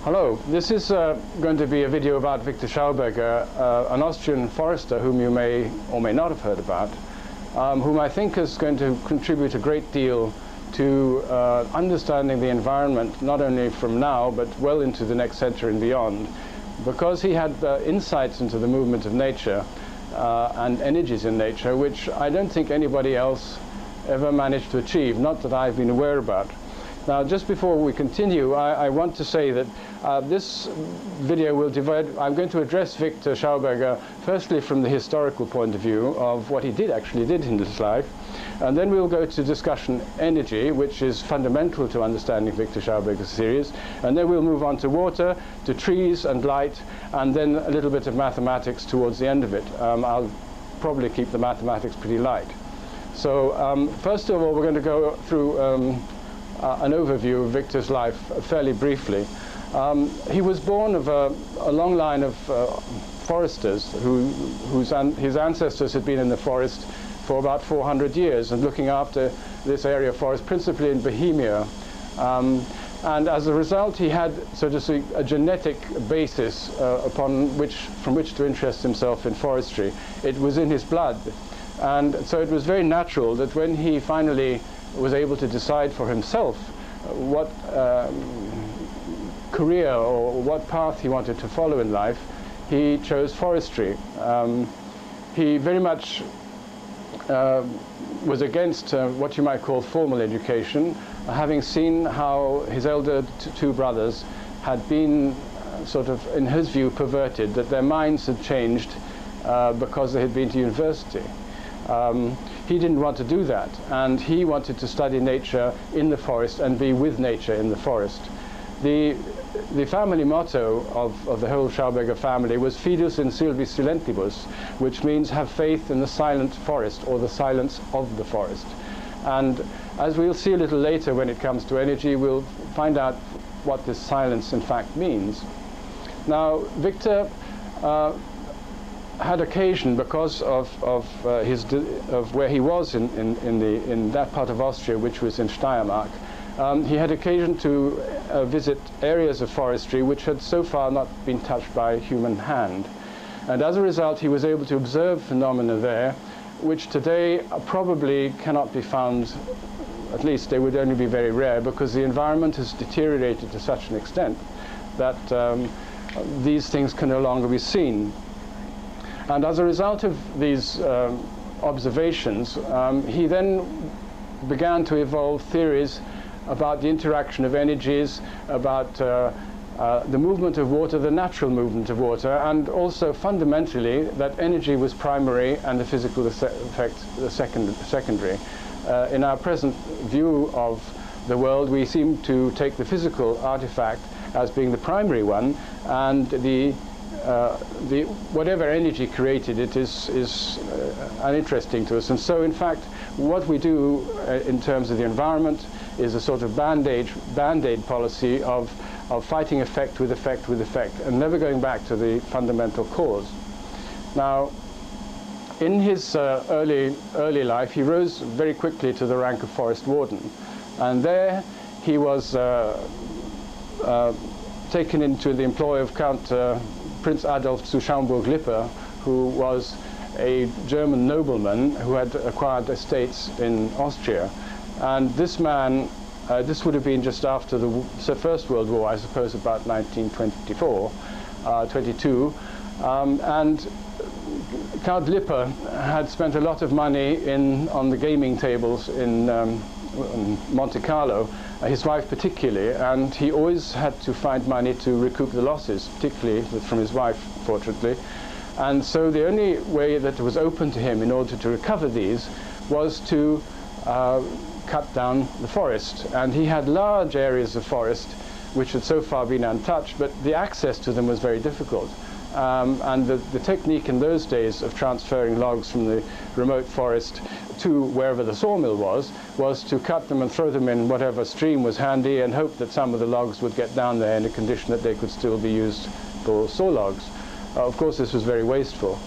Hello, this is going to be a video about Viktor Schauberger, an Austrian forester whom you may or may not have heard about, whom I think is going to contribute a great deal to understanding the environment, not only from now, but well into the next century and beyond, because he had insights into the movement of nature and energies in nature, which I don't think anybody else ever managed to achieve, not that I've been aware about. Now, just before we continue, I want to say that this video will divide. I'm going to address Viktor Schauberger firstly from the historical point of view of what he actually did in his life, and then we'll go to discussion energy, which is fundamental to understanding Viktor Schauberger's series, and then we'll move on to water, to trees and light, and then a little bit of mathematics towards the end of it. I'll probably keep the mathematics pretty light. So first of all, we're going to go through an overview of Viktor's life fairly briefly. He was born of a long line of foresters his ancestors had been in the forest for about 400 years and looking after this area of forest, principally in Bohemia. And as a result, he had, so to speak, a genetic basis from which to interest himself in forestry. It was in his blood. And so it was very natural that when he finally was able to decide for himself what career or what path he wanted to follow in life, he chose forestry. He very much was against what you might call formal education, having seen how his elder two brothers had been sort of, in his view, perverted, that their minds had changed because they had been to university. He didn't want to do that, and he wanted to study nature in the forest and be with nature in the forest. The family motto of the whole Schauberger family was Fidus in silvis silentibus, which means have faith in the silent forest, or the silence of the forest. And as we'll see a little later when it comes to energy, we'll find out what this silence in fact means. Now, Viktor had occasion, because of where he was in that part of Austria, which was in Steiermark, he had occasion to visit areas of forestry which had so far not been touched by human hand. And as a result, he was able to observe phenomena there which today probably cannot be found, at least they would only be very rare, because the environment has deteriorated to such an extent that these things can no longer be seen. And as a result of these observations, he then began to evolve theories about the interaction of energies, about the movement of water, the natural movement of water, and also fundamentally that energy was primary and the physical effect the secondary. In our present view of the world, we seem to take the physical artifact as being the primary one, and whatever energy created it is uninteresting to us. And so, in fact, what we do in terms of the environment is a sort of band-aid policy of fighting effect with effect with effect, and never going back to the fundamental cause. Now, in his early life, he rose very quickly to the rank of forest warden, and there he was taken into the employ of Count Prince Adolf zu Schaumburg-Lippe, who was a German nobleman who had acquired estates in Austria. And this man, this would have been just after the First World War, I suppose about 1924, 22, and Count Lippe had spent a lot of money on the gaming tables in Monte Carlo, his wife particularly, and he always had to find money to recoup the losses, particularly from his wife, fortunately. And so the only way that was open to him in order to recover these was to cut down the forest. And he had large areas of forest which had so far been untouched, but the access to them was very difficult. And the technique in those days of transferring logs from the remote forest to wherever the sawmill was to cut them and throw them in whatever stream was handy and hope that some of the logs would get down there in a condition that they could still be used for saw logs. Of course, this was very wasteful.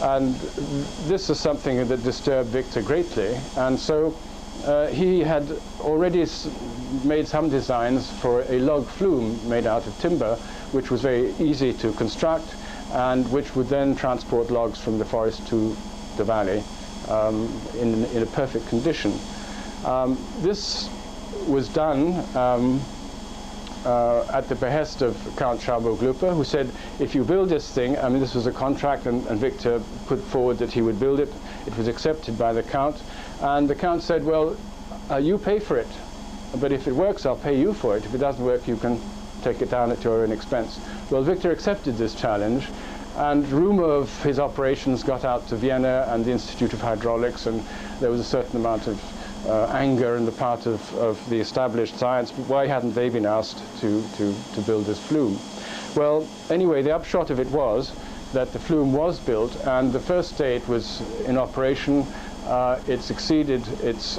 And this is something that disturbed Viktor greatly. And so he had already made some designs for a log flume made out of timber, which was very easy to construct and which would then transport logs from the forest to the valley in a perfect condition. This was done at the behest of Count Schauberger, who said, if you build this thing, I mean, this was a contract, and Viktor put forward that he would build it. It was accepted by the Count, and the Count said, well, you pay for it, but if it works, I'll pay you for it. If it doesn't work, you can take it down at your own expense. Well, Viktor accepted this challenge, and rumor of his operations got out to Vienna and the Institute of Hydraulics, and there was a certain amount of anger on the part of the established science. But why hadn't they been asked to build this flume? Well, anyway, the upshot of it was that the flume was built, and the first day it was in operation, it succeeded its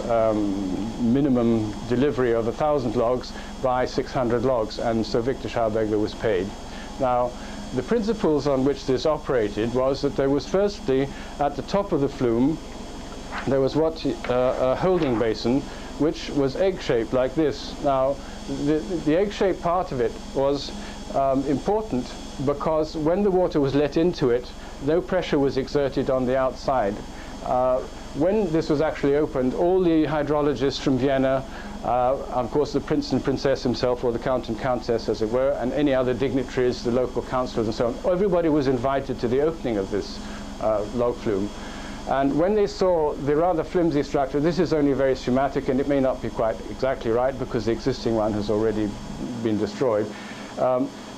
minimum delivery of 1,000 logs by 600 logs, and so Viktor Schauberger was paid. Now, the principles on which this operated was that there was firstly, at the top of the flume, there was a holding basin which was egg-shaped like this. Now, the egg-shaped part of it was important because when the water was let into it, no pressure was exerted on the outside. When this was actually opened, all the hydrologists from Vienna, of course the prince and princess himself, or the count and countess as it were, and any other dignitaries, the local councillors and so on, everybody was invited to the opening of this log flume. And when they saw the rather flimsy structure, this is only very schematic and it may not be quite exactly right because the existing one has already been destroyed,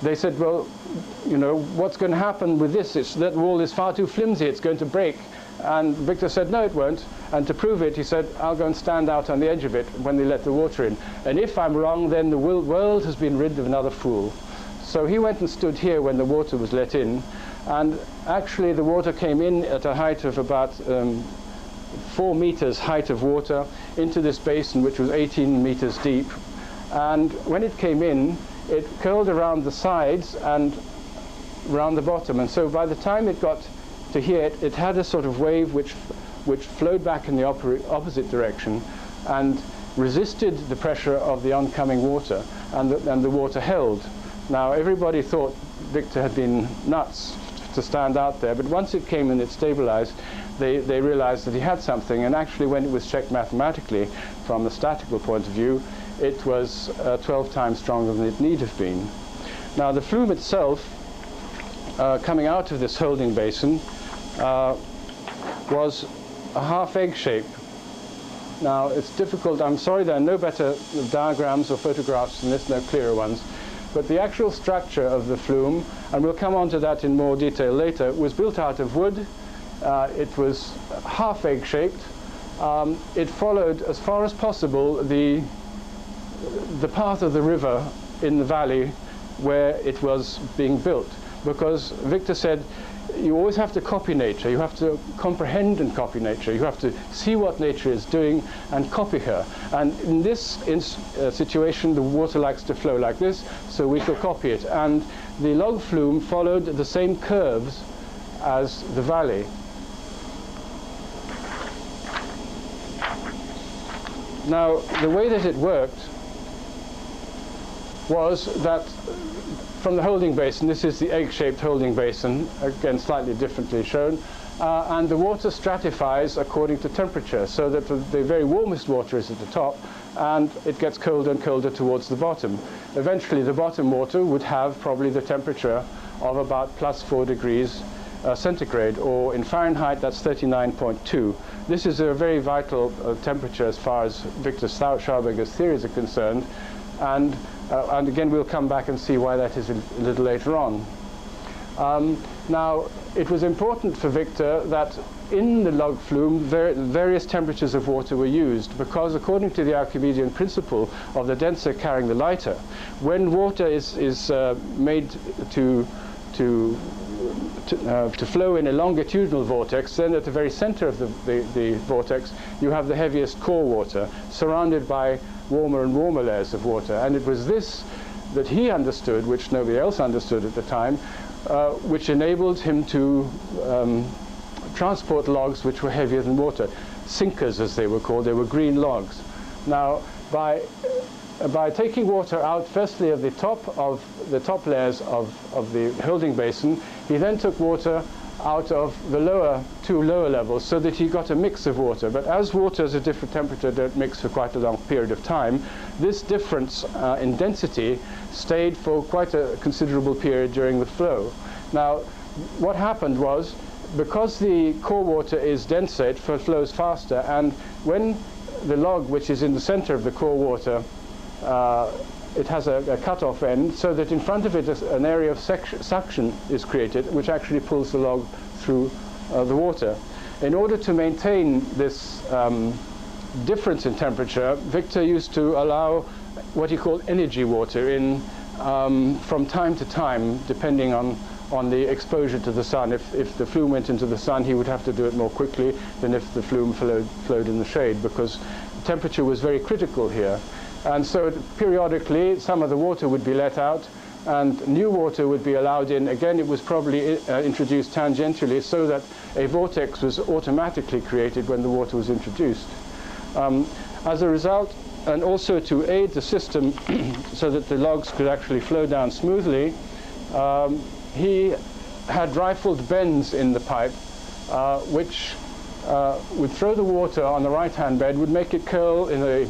they said, well, you know, what's going to happen with this? That wall is far too flimsy, it's going to break. And Viktor said, no, it won't. And to prove it, he said, I'll go and stand out on the edge of it when they let the water in. And if I'm wrong, then the world has been rid of another fool. So he went and stood here when the water was let in. And actually, the water came in at a height of about 4 meters height of water into this basin, which was 18 meters deep. And when it came in, it curled around the sides and around the bottom. And so by the time it got to here, it had a sort of wave which flowed back in the opposite direction and resisted the pressure of the oncoming water, and the water held. Now, everybody thought Viktor had been nuts to stand out there, but once it came and it stabilized, they realized that he had something, and actually when it was checked mathematically from the statical point of view, it was 12 times stronger than it need have been. Now, the flume itself, coming out of this holding basin, was a half egg shape. Now, it's difficult, I'm sorry there are no better diagrams or photographs than this, no clearer ones, but the actual structure of the flume, and we'll come on to that in more detail later, was built out of wood. It was half egg shaped. It followed as far as possible the path of the river in the valley where it was being built, because Viktor said, you always have to copy nature, you have to comprehend and copy nature, you have to see what nature is doing and copy her. And in this situation, the water likes to flow like this, so we shall copy it. And the log flume followed the same curves as the valley. Now, the way that it worked was that from the holding basin, this is the egg-shaped holding basin, again slightly differently shown, and the water stratifies according to temperature, so that the very warmest water is at the top, and it gets colder and colder towards the bottom. Eventually, the bottom water would have probably the temperature of about +4 degrees centigrade, or in Fahrenheit, that's 39.2. This is a very vital temperature as far as Viktor Schauberger's theories are concerned, and again, we'll come back and see why that is a little later on. Now, it was important for Viktor that in the log flume, various temperatures of water were used, because according to the Archimedean principle of the denser carrying the lighter, when water is made to flow in a longitudinal vortex, then at the very center of the vortex, you have the heaviest core water, surrounded by warmer and warmer layers of water. And it was this that he understood, which nobody else understood at the time, which enabled him to transport logs which were heavier than water. sinkers, as they were called. They were green logs. Now, by taking water out, firstly, of the top layers of the holding basin, he then took water out of the two lower levels, so that he got a mix of water. But as waters at different temperature don't mix for quite a long period of time, this difference in density stayed for quite a considerable period during the flow. Now, what happened was, because the core water is denser, it flows faster, and when the log, which is in the center of the core water, it has a cut-off end, so that in front of it an area of suction is created, which actually pulls the log through the water. In order to maintain this difference in temperature, Viktor used to allow what he called energy water in from time to time, depending on the exposure to the sun. If the flume went into the sun, he would have to do it more quickly than if the flume flowed in the shade, because temperature was very critical here. And so periodically, some of the water would be let out, and new water would be allowed in. Again, it was probably introduced tangentially, so that a vortex was automatically created when the water was introduced. As a result, and also to aid the system so that the logs could actually flow down smoothly, he had rifled bends in the pipe, which would throw the water on the right-hand bed, would make it curl in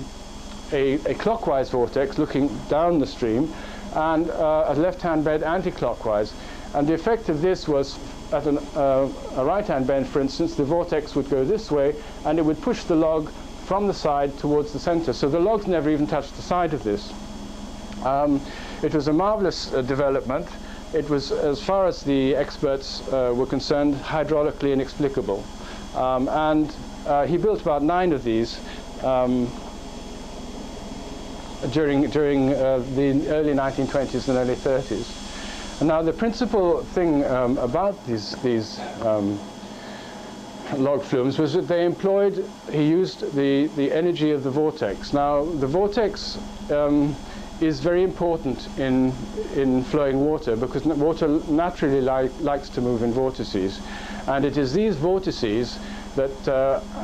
a clockwise vortex looking down the stream, and a left-hand bed anti-clockwise. And the effect of this was, at a right-hand bend, for instance, the vortex would go this way, and it would push the log from the side towards the center. So the logs never even touched the side of this. It was a marvelous development. It was, as far as the experts were concerned, hydraulically inexplicable. And he built about 9 of these during the early 1920s and early 30s. And now the principal thing about these log flumes was that he used the energy of the vortex. Now, the vortex is very important in flowing water, because water naturally likes to move in vortices. And it is these vortices that,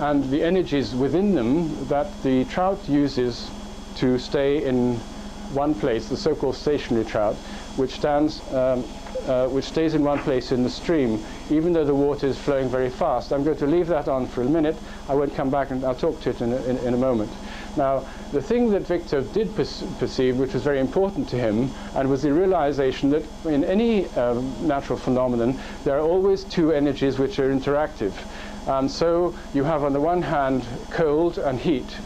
and the energies within them, that the trout uses to stay in one place, the so-called stationary trout, which stays in one place in the stream, even though the water is flowing very fast. I'm going to leave that on for a minute. I won't come back, and I'll talk to it in a moment. Now, the thing that Viktor did perceive, which was very important to him, and was the realization that in any natural phenomenon, there are always 2 energies which are interactive. And so you have, on the one hand, cold and heat,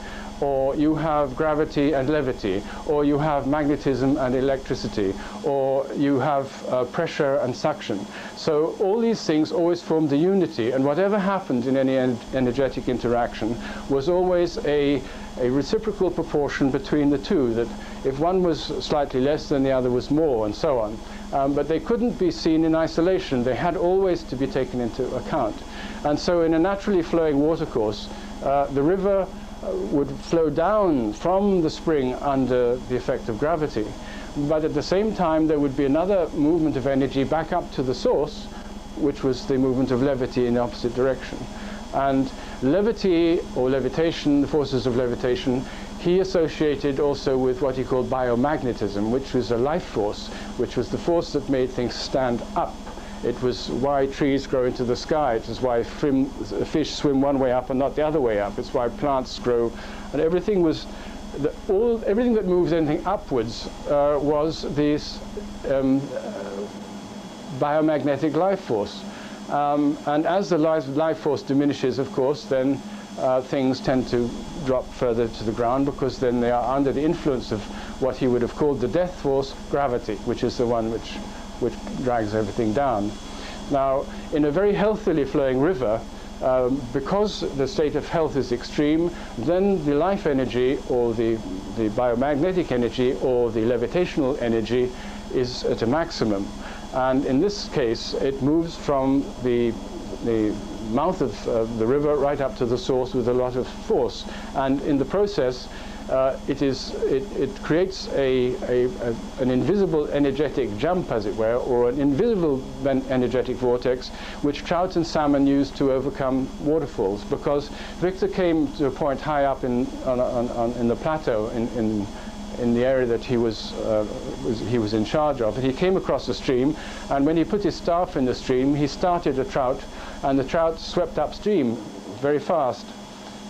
or you have gravity and levity, or you have magnetism and electricity, or you have pressure and suction. So all these things always formed the unity, and whatever happened in any energetic interaction was always a reciprocal proportion between the two, that if one was slightly less, then the other was more, and so on. But they couldn't be seen in isolation. They had always to be taken into account. And so in a naturally flowing watercourse, the river would flow down from the spring under the effect of gravity. But at the same time, there would be another movement of energy back up to the source, which was the movement of levity in the opposite direction. And levity, or levitation, the forces of levitation, he associated also with what he called biomagnetism, which was a life force, which was the force that made things stand up. It was why trees grow into the sky. It is why fish swim one way up and not the other way up. It's why plants grow. And everything was, everything that moves anything upwards was this biomagnetic life force. And as the life force diminishes, of course, then things tend to drop further to the ground, because then they are under the influence of what he would have called the death force, gravity, which is the one which drags everything down. Now, in a very healthily flowing river, because the state of health is extreme, then the life energy, or the biomagnetic energy, or the levitational energy is at a maximum. And in this case, it moves from the mouth of the river right up to the source with a lot of force. And in the process, it creates an invisible energetic jump, as it were, or an invisible energetic vortex, which trout and salmon use to overcome waterfalls. Because Viktor came to a point high up in the plateau in the area that he was in charge of. And he came across the stream, and when he put his staff in the stream, he started a trout, and the trout swept upstream very fast.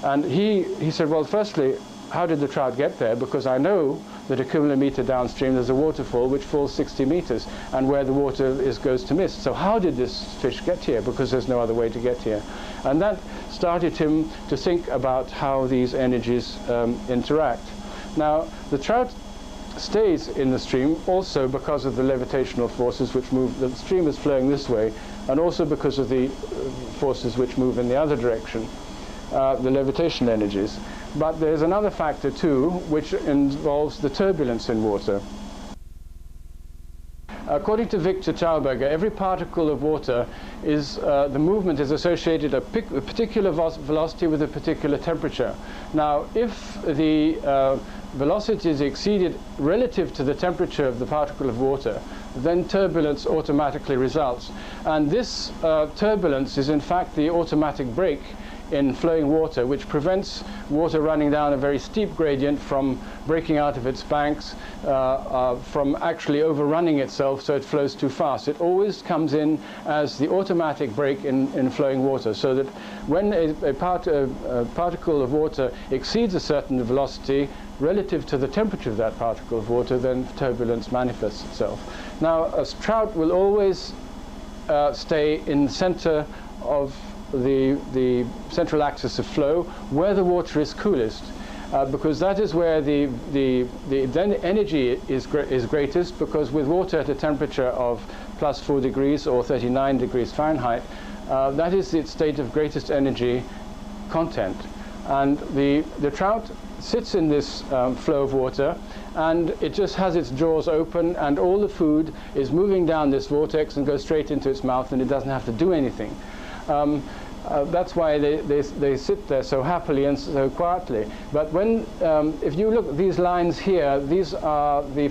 And he said, well, firstly, how did the trout get there? Because I know that a kilometer downstream there's a waterfall which falls 60 meters, and where the water goes to mist. So how did this fish get here? Because there's no other way to get here. And that started him to think about how these energies interact. Now, the trout stays in the stream also because of the levitational forces which move. The stream is flowing this way, and also because of the forces which move in the other direction, the levitation energies. But there's another factor too, which involves the turbulence in water. According to Viktor Schauberger, every particle of water is, the movement is associated a particular velocity with a particular temperature. Now, if the velocity is exceeded relative to the temperature of the particle of water, then turbulence automatically results. And this turbulence is in fact the automatic brake in flowing water, which prevents water running down a very steep gradient from breaking out of its banks, from actually overrunning itself so it flows too fast. It always comes in as the automatic brake in flowing water, so that when a particle of water exceeds a certain velocity relative to the temperature of that particle of water, then turbulence manifests itself. Now, a trout will always stay in the center of the central axis of flow, where the water is coolest, because that is where the energy is greatest, because with water at a temperature of +4 degrees or 39 degrees Fahrenheit, that is its state of greatest energy content. And the trout sits in this flow of water, and it just has its jaws open, and all the food is moving down this vortex and goes straight into its mouth, and it doesn't have to do anything. That's why they sit there so happily and so quietly. But when, if you look at these lines here, these are the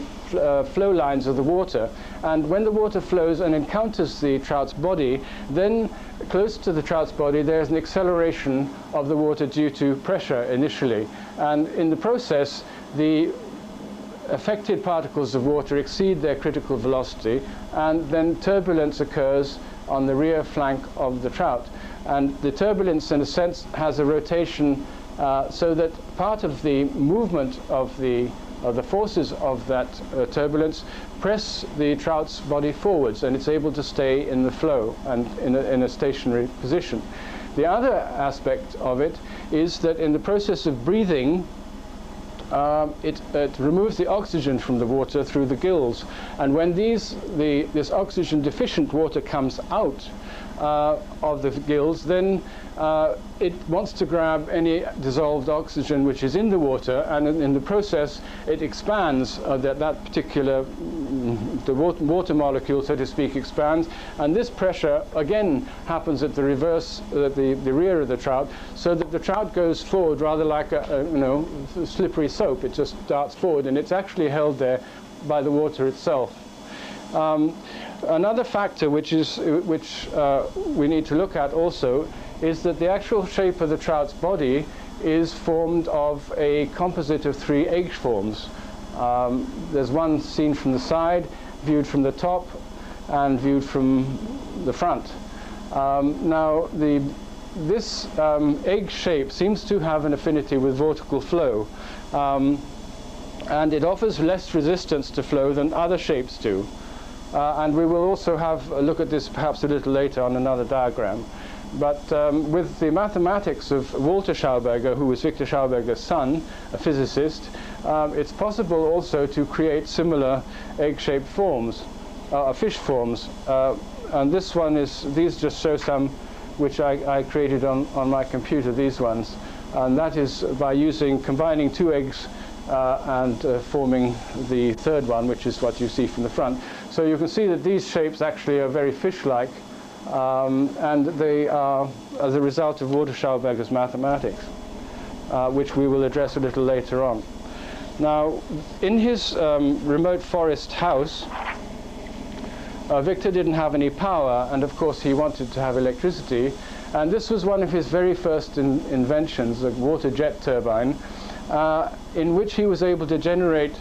flow lines of the water. And when the water flows and encounters the trout's body, then close to the trout's body there's an acceleration of the water due to pressure initially. And in the process, the affected particles of water exceed their critical velocity, and then turbulence occurs on the rear flank of the trout. And the turbulence, in a sense, has a rotation so that part of the movement of the forces of that turbulence press the trout's body forwards, and it's able to stay in the flow and in a stationary position. The other aspect of it is that in the process of breathing, it removes the oxygen from the water through the gills, and when this oxygen deficient water comes out of the gills, then it wants to grab any dissolved oxygen which is in the water, and in the process it expands that particular the water molecule, so to speak, expands, and this pressure again happens at the reverse, the rear of the trout, so that the trout goes forward rather like a slippery soap. It just darts forward, and it's actually held there by the water itself. Another factor which we need to look at also is that the actual shape of the trout's body is formed of a composite of 3 egg forms. There's one seen from the side, viewed from the top, and viewed from the front. Now, this egg shape seems to have an affinity with vortical flow, and it offers less resistance to flow than other shapes do. And we will also have a look at this perhaps a little later on another diagram. But with the mathematics of Walter Schauberger, who was Viktor Schauberger's son, a physicist, it's possible also to create similar egg-shaped forms, fish forms. And this one these just show some which I created on my computer, these ones. And that is by combining 2 eggs and forming the third one, which is what you see from the front. So you can see that these shapes actually are very fish-like, and they are as a result of Walter Schauberger's mathematics, which we will address a little later on. Now, in his remote forest house, Viktor didn't have any power, and of course he wanted to have electricity, and this was one of his very first inventions, a water jet turbine, in which he was able to generate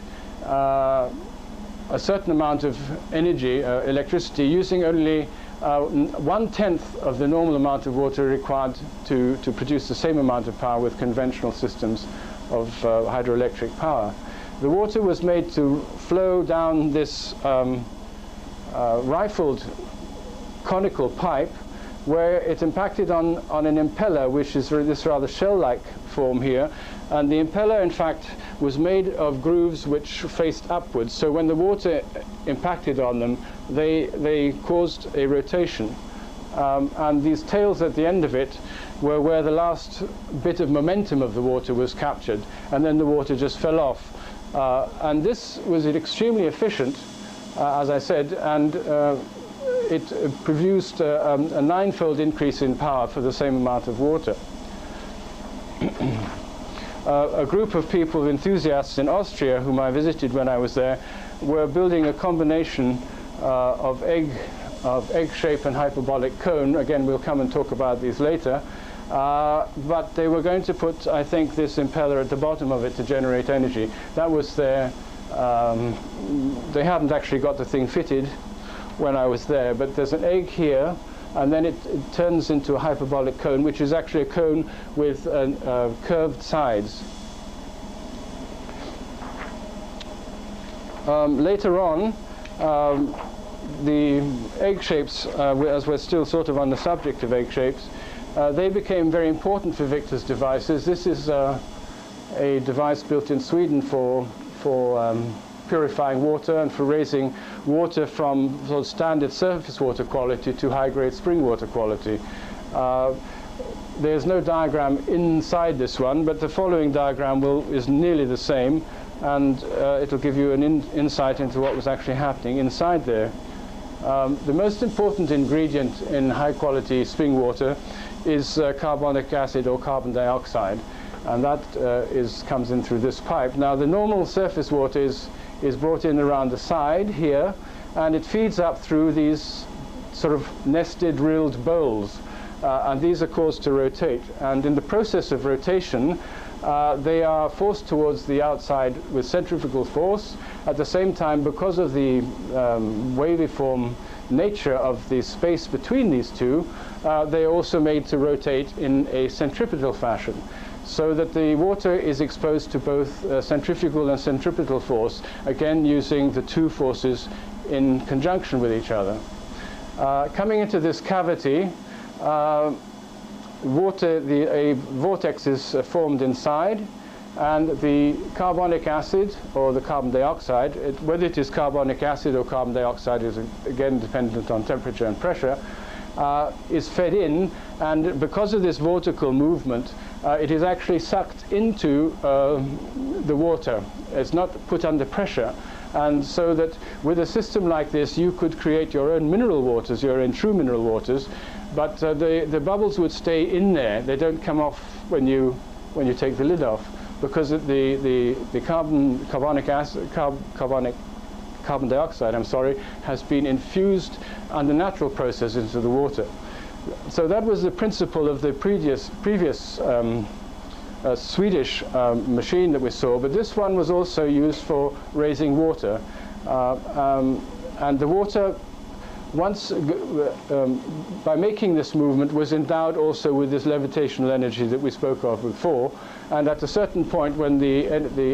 a certain amount of energy, electricity, using only 1/10 of the normal amount of water required to produce the same amount of power with conventional systems of hydroelectric power. The water was made to flow down this rifled conical pipe, where it impacted on an impeller, which is this rather shell-like form here. And the impeller, in fact, was made of grooves which faced upwards. So when the water impacted on them, they caused a rotation. And these tails at the end of it were where the last bit of momentum of the water was captured. And then the water just fell off. And this was extremely efficient, as I said, and it produced a 9-fold increase in power for the same amount of water. A group of people, enthusiasts in Austria, whom I visited when I was there, were building a combination of egg shape and hyperbolic cone. Again, we'll come and talk about these later. But they were going to put, I think, this impeller at the bottom of it to generate energy. That was their... they hadn't actually got the thing fitted when I was there, but there's an egg here, and then it turns into a hyperbolic cone, which is actually a cone with curved sides. Later on, the egg shapes, as we're still sort of on the subject of egg shapes, they became very important for Viktor's devices. This is a device built in Sweden for purifying water and for raising water from sort of standard surface water quality to high-grade spring water quality. There's no diagram inside this one, but the following diagram is nearly the same, and it'll give you an insight into what was actually happening inside there. The most important ingredient in high-quality spring water is carbonic acid or carbon dioxide, and that comes in through this pipe. Now, the normal surface water is brought in around the side here, and it feeds up through these sort of nested rilled bowls, and these are caused to rotate. And in the process of rotation, they are forced towards the outside with centrifugal force. At the same time, because of the waviform nature of the space between these two, they are also made to rotate in a centripetal fashion, so that the water is exposed to both centrifugal and centripetal force, again using the two forces in conjunction with each other. Coming into this cavity, a vortex is formed inside, and the carbonic acid or the carbon dioxide, whether it is carbonic acid or carbon dioxide is again dependent on temperature and pressure, is fed in, and because of this vortical movement, it is actually sucked into the water. It's not put under pressure. And so that with a system like this, you could create your own mineral waters, your own true mineral waters, but the bubbles would stay in there. They don't come off when you take the lid off, because the carbon dioxide, has been infused under natural process into the water. So that was the principle of the previous Swedish machine that we saw, but this one was also used for raising water. And the water, once by making this movement, was endowed also with this levitational energy that we spoke of before. And at a certain point, when the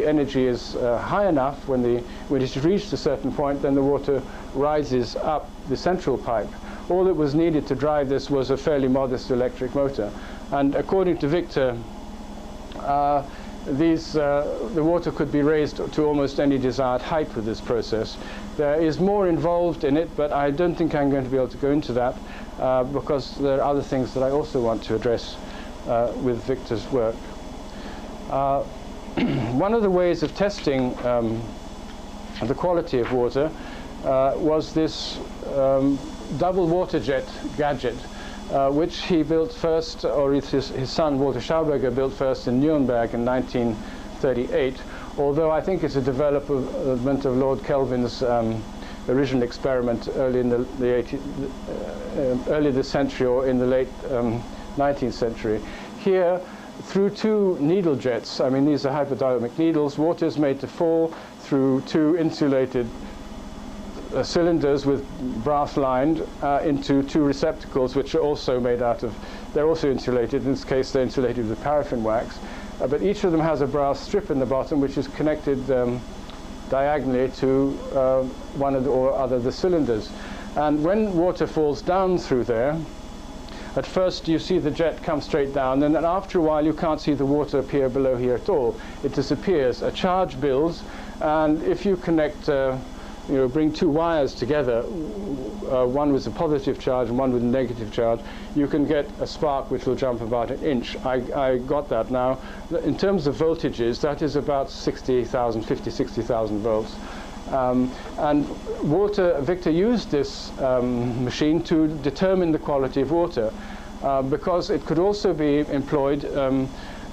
energy is high enough, when it has reached a certain point, then the water rises up the central pipe. All that was needed to drive this was a fairly modest electric motor. And according to Viktor, the water could be raised to almost any desired height with this process. There is more involved in it, but I don't think I'm going to be able to go into that because there are other things that I also want to address with Viktor's work. One of the ways of testing the quality of water was this double water jet gadget, which he built first, or his son Viktor Schauberger built first in Nuremberg in 1938. although I think it's a development of Lord Kelvin's original experiment early in early this century or in the late 19th century. Here, through two needle jets, I mean these are hyperdynamic needles, water is made to fall through two insulated cylinders with brass lined into two receptacles which are also made out of, they're also insulated, in this case they're insulated with paraffin wax, but each of them has a brass strip in the bottom which is connected diagonally to one of the, or other of the cylinders. And when water falls down through there, at first you see the jet come straight down, and then after a while you can't see the water appear below here at all. It disappears. A charge builds, and if you connect, bring two wires together, one with a positive charge and one with a negative charge, you can get a spark which will jump about 1 inch. I got that now. In terms of voltages, that is about 60,000, 50, 60,000 volts. And Victor used this machine to determine the quality of water because it could also be employed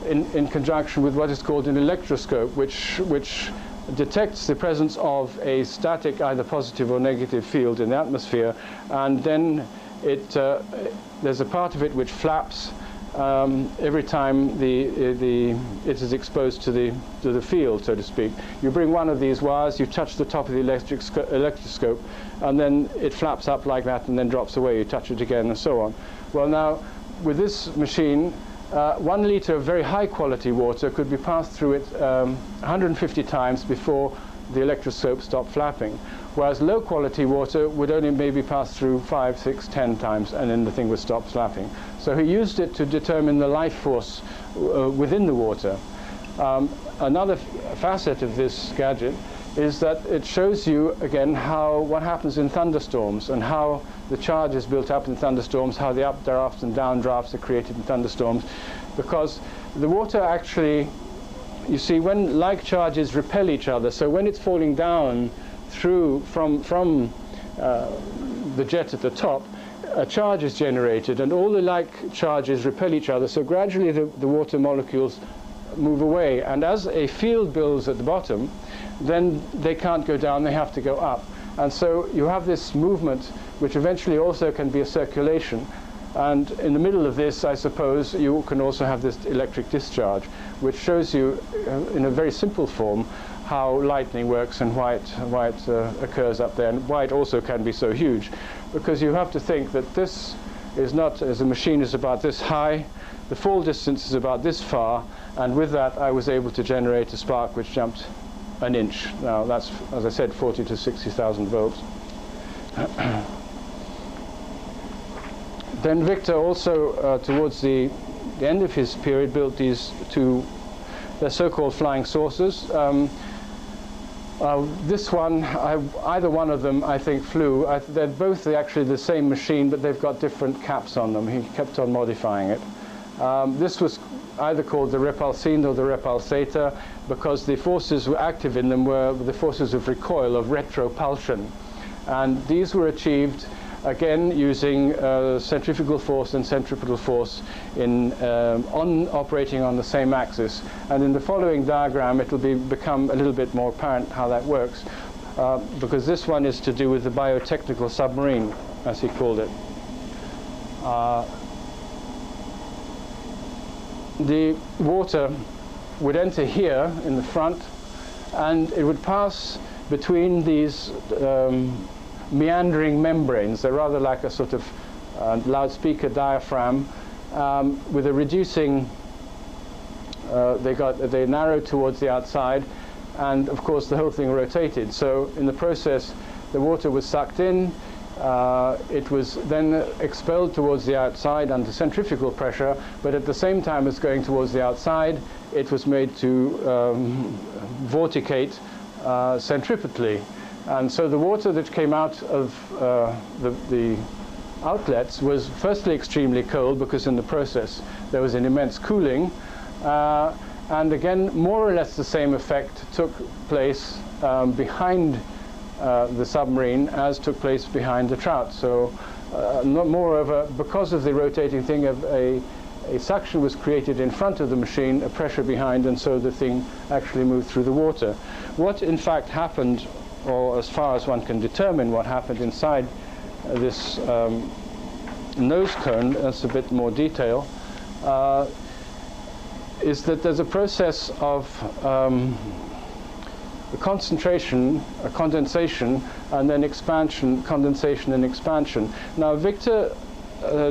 in conjunction with what is called an electroscope, which detects the presence of a static, either positive or negative field in the atmosphere, and then there's a part of it which flaps every time it is exposed to the field, so to speak. You bring one of these wires, you touch the top of the electroscope, and then it flaps up like that and then drops away. You touch it again and so on. Well, now with this machine, 1 liter of very high quality water could be passed through it 150 times before the electroscope stopped flapping, whereas low quality water would only maybe pass through 5, 6, 10 times and then the thing would stop flapping. So he used it to determine the life force within the water. Another facet of this gadget is that it shows you again what happens in thunderstorms and how the charge is built up in thunderstorms, how the updrafts and downdrafts are created in thunderstorms, because the water actually, you see, when like charges repel each other, so when it's falling down from the jet at the top, a charge is generated and all the like charges repel each other, so gradually the water molecules move away, and as a field builds at the bottom, then they can't go down, they have to go up. And so you have this movement which eventually also can be a circulation, and in the middle of this, I suppose, you can also have this electric discharge, which shows you in a very simple form how lightning works and why it occurs up there, and why it also can be so huge, because you have to think that this is not, as a machine is about this high, the fall distance is about this far, and with that I was able to generate a spark which jumped 1 inch. Now that's, as I said, 40 to 60,000 volts. Then Victor also, towards the end of his period, built these two, they're so-called flying saucers. This one, either one of them, I think, flew. They're both actually the same machine, but they've got different caps on them. He kept on modifying it. This was either called the repulsine or the repulsator, because the forces were active in them were the forces of recoil, of retropulsion. And these were achieved, again, using centrifugal force and centripetal force operating on the same axis. And in the following diagram, it will become a little bit more apparent how that works, because this one is to do with the biotechnical submarine, as he called it. The water would enter here in the front, and it would pass between these meandering membranes. They're rather like a sort of loudspeaker diaphragm with a reducing, they narrowed towards the outside, and of course the whole thing rotated. So in the process, the water was sucked in, it was then expelled towards the outside under centrifugal pressure, but at the same time as going towards the outside, it was made to vorticate centripetally. And so the water that came out of the outlets was firstly extremely cold, because in the process there was an immense cooling, and again more or less the same effect took place behind the submarine as took place behind the trout. So moreover, because of the rotating thing, of a a suction was created in front of the machine, a pressure behind, and so the thing actually moved through the water. What in fact happened, or as far as one can determine what happened inside this nose cone, that's a bit more detail, is that there's a process of concentration, condensation, and then expansion, condensation and expansion. Now Viktor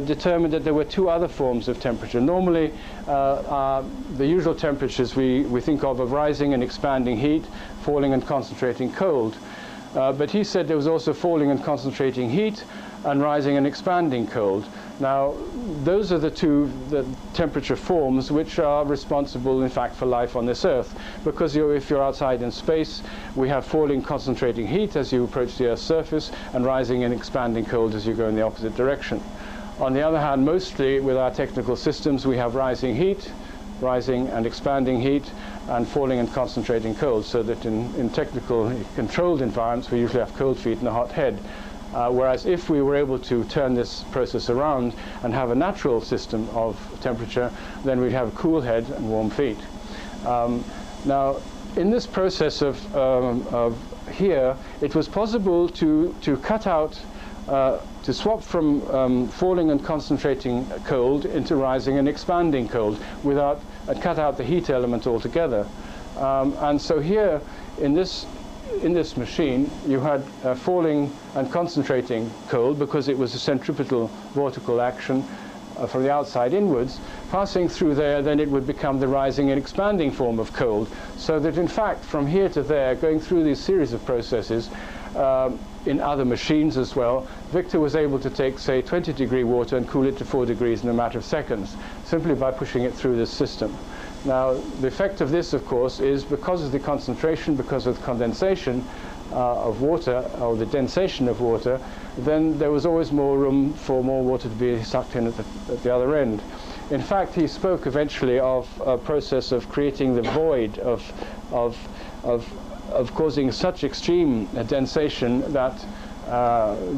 determined that there were two other forms of temperature. Normally the usual temperatures we think of rising and expanding heat, falling and concentrating cold. But he said there was also falling and concentrating heat and rising and expanding cold. Now, those are the two temperature forms which are responsible, in fact, for life on this Earth. Because if you're outside in space, we have falling concentrating heat as you approach the Earth's surface, and rising and expanding cold as you go in the opposite direction. On the other hand, mostly with our technical systems, we have rising heat, rising and expanding heat, and falling and concentrating cold, so that in technical controlled environments, we usually have cold feet and a hot head. Whereas if we were able to turn this process around and have a natural system of temperature, then we'd have a cool head and warm feet. Now, in this process of here, it was possible to cut out, to swap from falling and concentrating cold into rising and expanding cold without cut out the heat element altogether. And so here, in this machine, you had falling and concentrating cold because it was a centripetal vortical action from the outside inwards. Passing through there, then it would become the rising and expanding form of cold. So that in fact, from here to there, going through these series of processes, in other machines as well, Viktor was able to take, say, 20-degree water and cool it to 4 degrees in a matter of seconds, simply by pushing it through this system. Now, the effect of this, of course, is because of the concentration, because of the condensation of water, or the densation of water, then there was always more room for more water to be sucked in at the other end. In fact, he spoke eventually of a process of creating the void, of causing such extreme densation that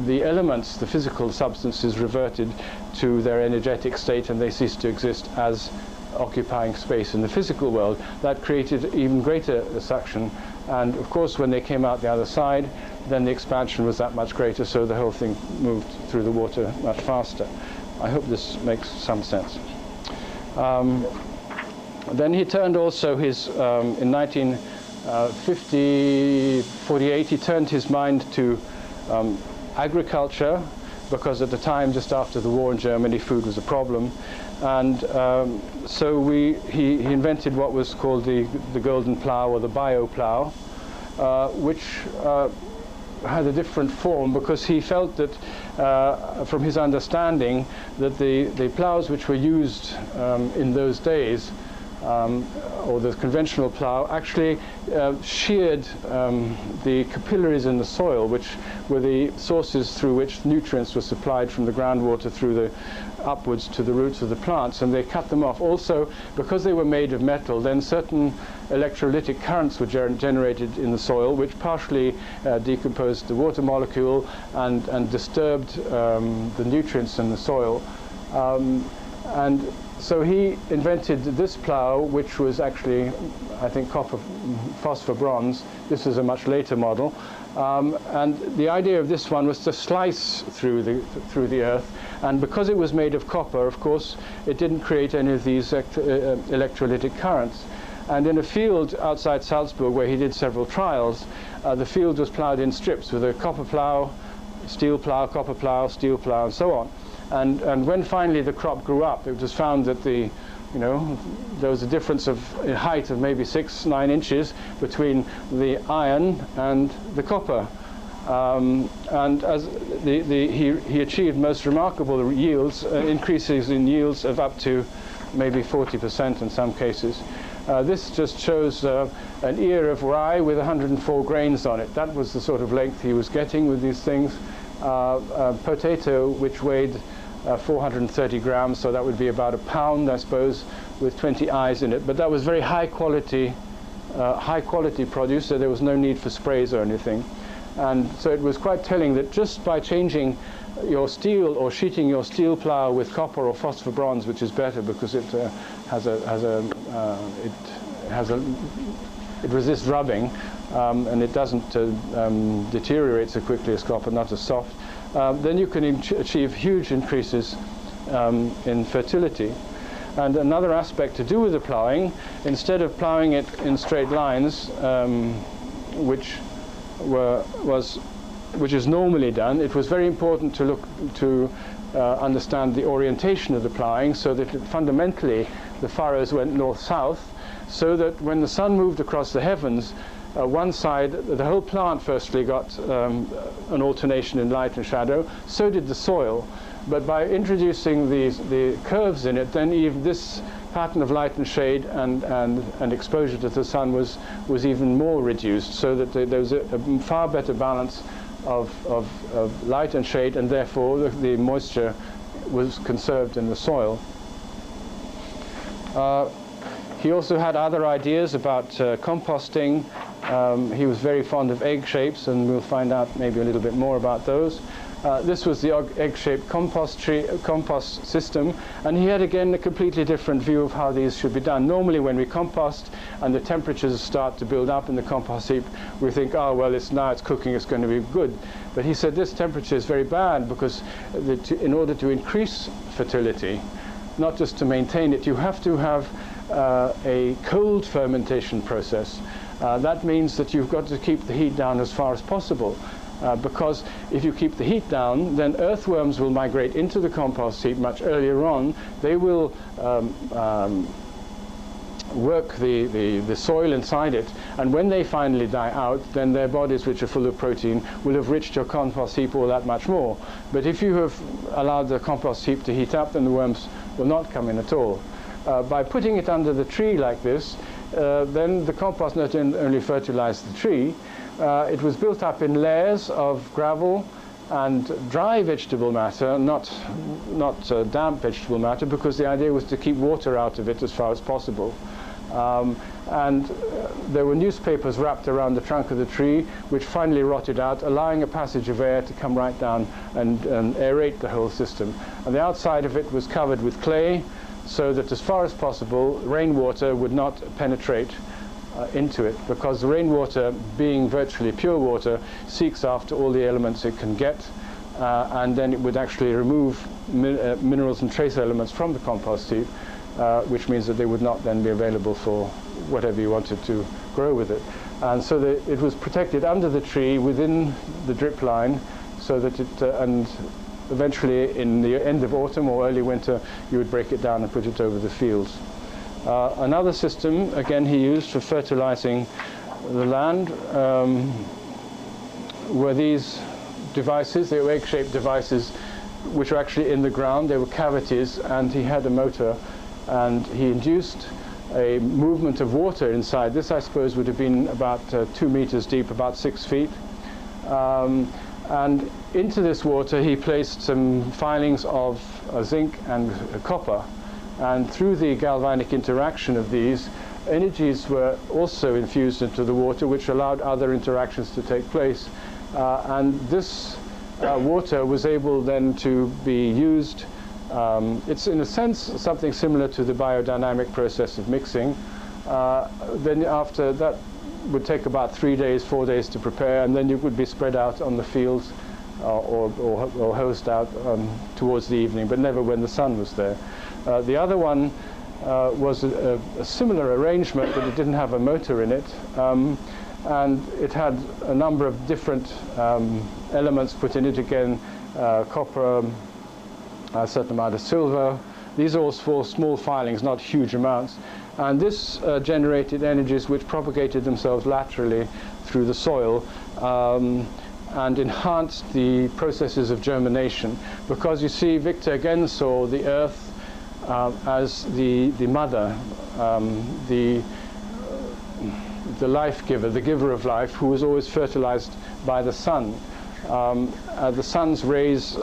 the elements, the physical substances, reverted to their energetic state, and they ceased to exist as occupying space in the physical world. That created even greater suction, and of course when they came out the other side, then the expansion was that much greater, so the whole thing moved through the water much faster. I hope this makes some sense. Then he turned also his, in 1948, he turned his mind to agriculture, because at the time, just after the war in Germany, food was a problem. And so he invented what was called the golden plough, or the bio-plough, which had a different form, because he felt that, from his understanding, that the ploughs which were used in those days, or the conventional plough, actually sheared the capillaries in the soil, which were the sources through which nutrients were supplied from the groundwater through the upwards to the roots of the plants, and they cut them off. Also, because they were made of metal, then certain electrolytic currents were generated in the soil, which partially decomposed the water molecule and disturbed the nutrients in the soil. And so he invented this plough, which was actually, I think, copper, phosphor, bronze. This is a much later model. And the idea of this one was to slice through the earth. And because it was made of copper, of course, it didn't create any of these electrolytic currents. And in a field outside Salzburg, where he did several trials, the field was ploughed in strips with a copper plough, steel plough, copper plough, steel plough, and so on. And when finally the crop grew up, it was found that there was a difference in height of maybe 6-9 inches between the iron and the copper. And as he achieved most remarkable yields, increases in yields of up to maybe 40% in some cases. This just shows an ear of rye with 104 grains on it. That was the sort of length he was getting with these things. A potato which weighed 430 grams, so that would be about a pound, I suppose, with 20 eyes in it. But that was very high quality produce, so there was no need for sprays or anything. And so it was quite telling that just by changing your steel or sheeting your steel plow with copper or phosphor bronze, which is better because it it resists rubbing, and it doesn't deteriorate so quickly as copper, not as soft. Then you can achieve huge increases in fertility. And another aspect to do with the ploughing, instead of ploughing it in straight lines, which is normally done, it was very important to look to understand the orientation of the ploughing, so that fundamentally the furrows went north-south, so that when the sun moved across the heavens, one side, the whole plant firstly got an alternation in light and shadow, so did the soil. But by introducing the curves in it, then even this pattern of light and shade and exposure to the sun was even more reduced, so that there was a far better balance of light and shade, and therefore the moisture was conserved in the soil. He also had other ideas about composting. He was very fond of egg shapes, and we'll find out maybe a little bit more about those. This was the egg-shaped compost system, and he had again a completely different view of how these should be done. Normally when we compost and the temperatures start to build up in the compost heap, we think, oh well, now it's cooking, it's going to be good. But he said this temperature is very bad, because in order to increase fertility, not just to maintain it, you have to have a cold fermentation process. That means that you've got to keep the heat down as far as possible. Because if you keep the heat down, then earthworms will migrate into the compost heap much earlier on. They will work the soil inside it, and when they finally die out, then their bodies, which are full of protein, will have enriched your compost heap all that much more. But if you have allowed the compost heap to heat up, then the worms will not come in at all. By putting it under the tree like this, then the compost not only fertilized the tree, it was built up in layers of gravel and dry vegetable matter, not damp vegetable matter, because the idea was to keep water out of it as far as possible. And there were newspapers wrapped around the trunk of the tree, which finally rotted out, allowing a passage of air to come right down and aerate the whole system. And the outside of it was covered with clay, so that as far as possible, rainwater would not penetrate into it, because the rainwater, being virtually pure water, seeks after all the elements it can get, and then it would actually remove minerals and trace elements from the compost heap, which means that they would not then be available for whatever you wanted to grow with it. And so it was protected under the tree within the drip line, so that it, and eventually in the end of autumn or early winter, you would break it down and put it over the fields. Another system, again, he used for fertilizing the land, were these devices. They were egg-shaped devices which were actually in the ground. They were cavities, and he had a motor, and he induced a movement of water inside. This, I suppose, would have been about 2 meters deep, about 6 feet. And into this water he placed some filings of zinc and copper. And through the galvanic interaction of these, energies were also infused into the water, which allowed other interactions to take place. And this water was able then to be used. It's in a sense something similar to the biodynamic process of mixing. Then after that would take about 3 days, 4 days to prepare, and then it would be spread out on the fields or hosed out towards the evening, but never when the sun was there. The other one was a similar arrangement, but it didn't have a motor in it, and it had a number of different elements put in it. Again, copper, a certain amount of silver. These are all small filings, not huge amounts. And this generated energies which propagated themselves laterally through the soil and enhanced the processes of germination. Because you see, Viktor again saw the earth as the mother, the life giver, the giver of life, who was always fertilized by the sun. The sun's rays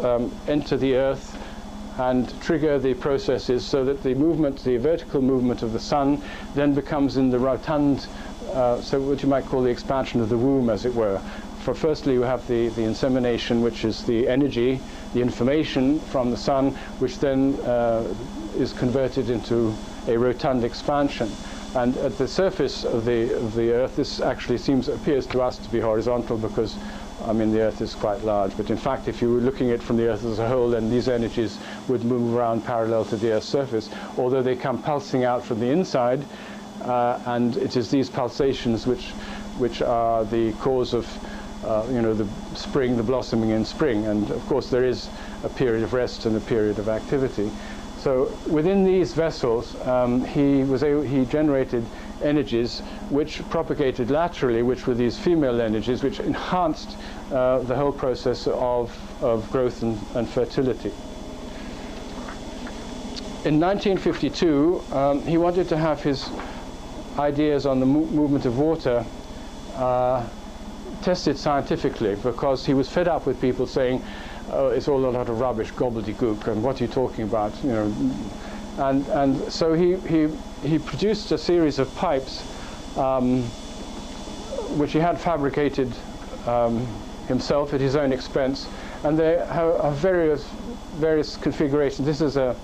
enter the earth and trigger the processes, so that the movement, the vertical movement of the sun, then becomes in the rotund, so what you might call the expansion of the womb, as it were. For firstly, you have the insemination, which is the energy the information from the sun, which then is converted into a rotund expansion. And at the surface of the Earth, this actually appears to us to be horizontal because, I mean, the Earth is quite large. But in fact, if you were looking at it from the Earth as a whole, then these energies would move around parallel to the Earth's surface, although they come pulsing out from the inside. And it is these pulsations which are the cause of, the spring, the blossoming in spring. And of course, there is a period of rest and a period of activity. So within these vessels, he generated energies which propagated laterally, which were these female energies, which enhanced the whole process of growth and fertility. In 1952, he wanted to have his ideas on the movement of water tested scientifically, because he was fed up with people saying, oh, it's all a lot of rubbish, gobbledygook, and what are you talking about? And so he produced a series of pipes which he had fabricated himself at his own expense, and they have various configurations. This is a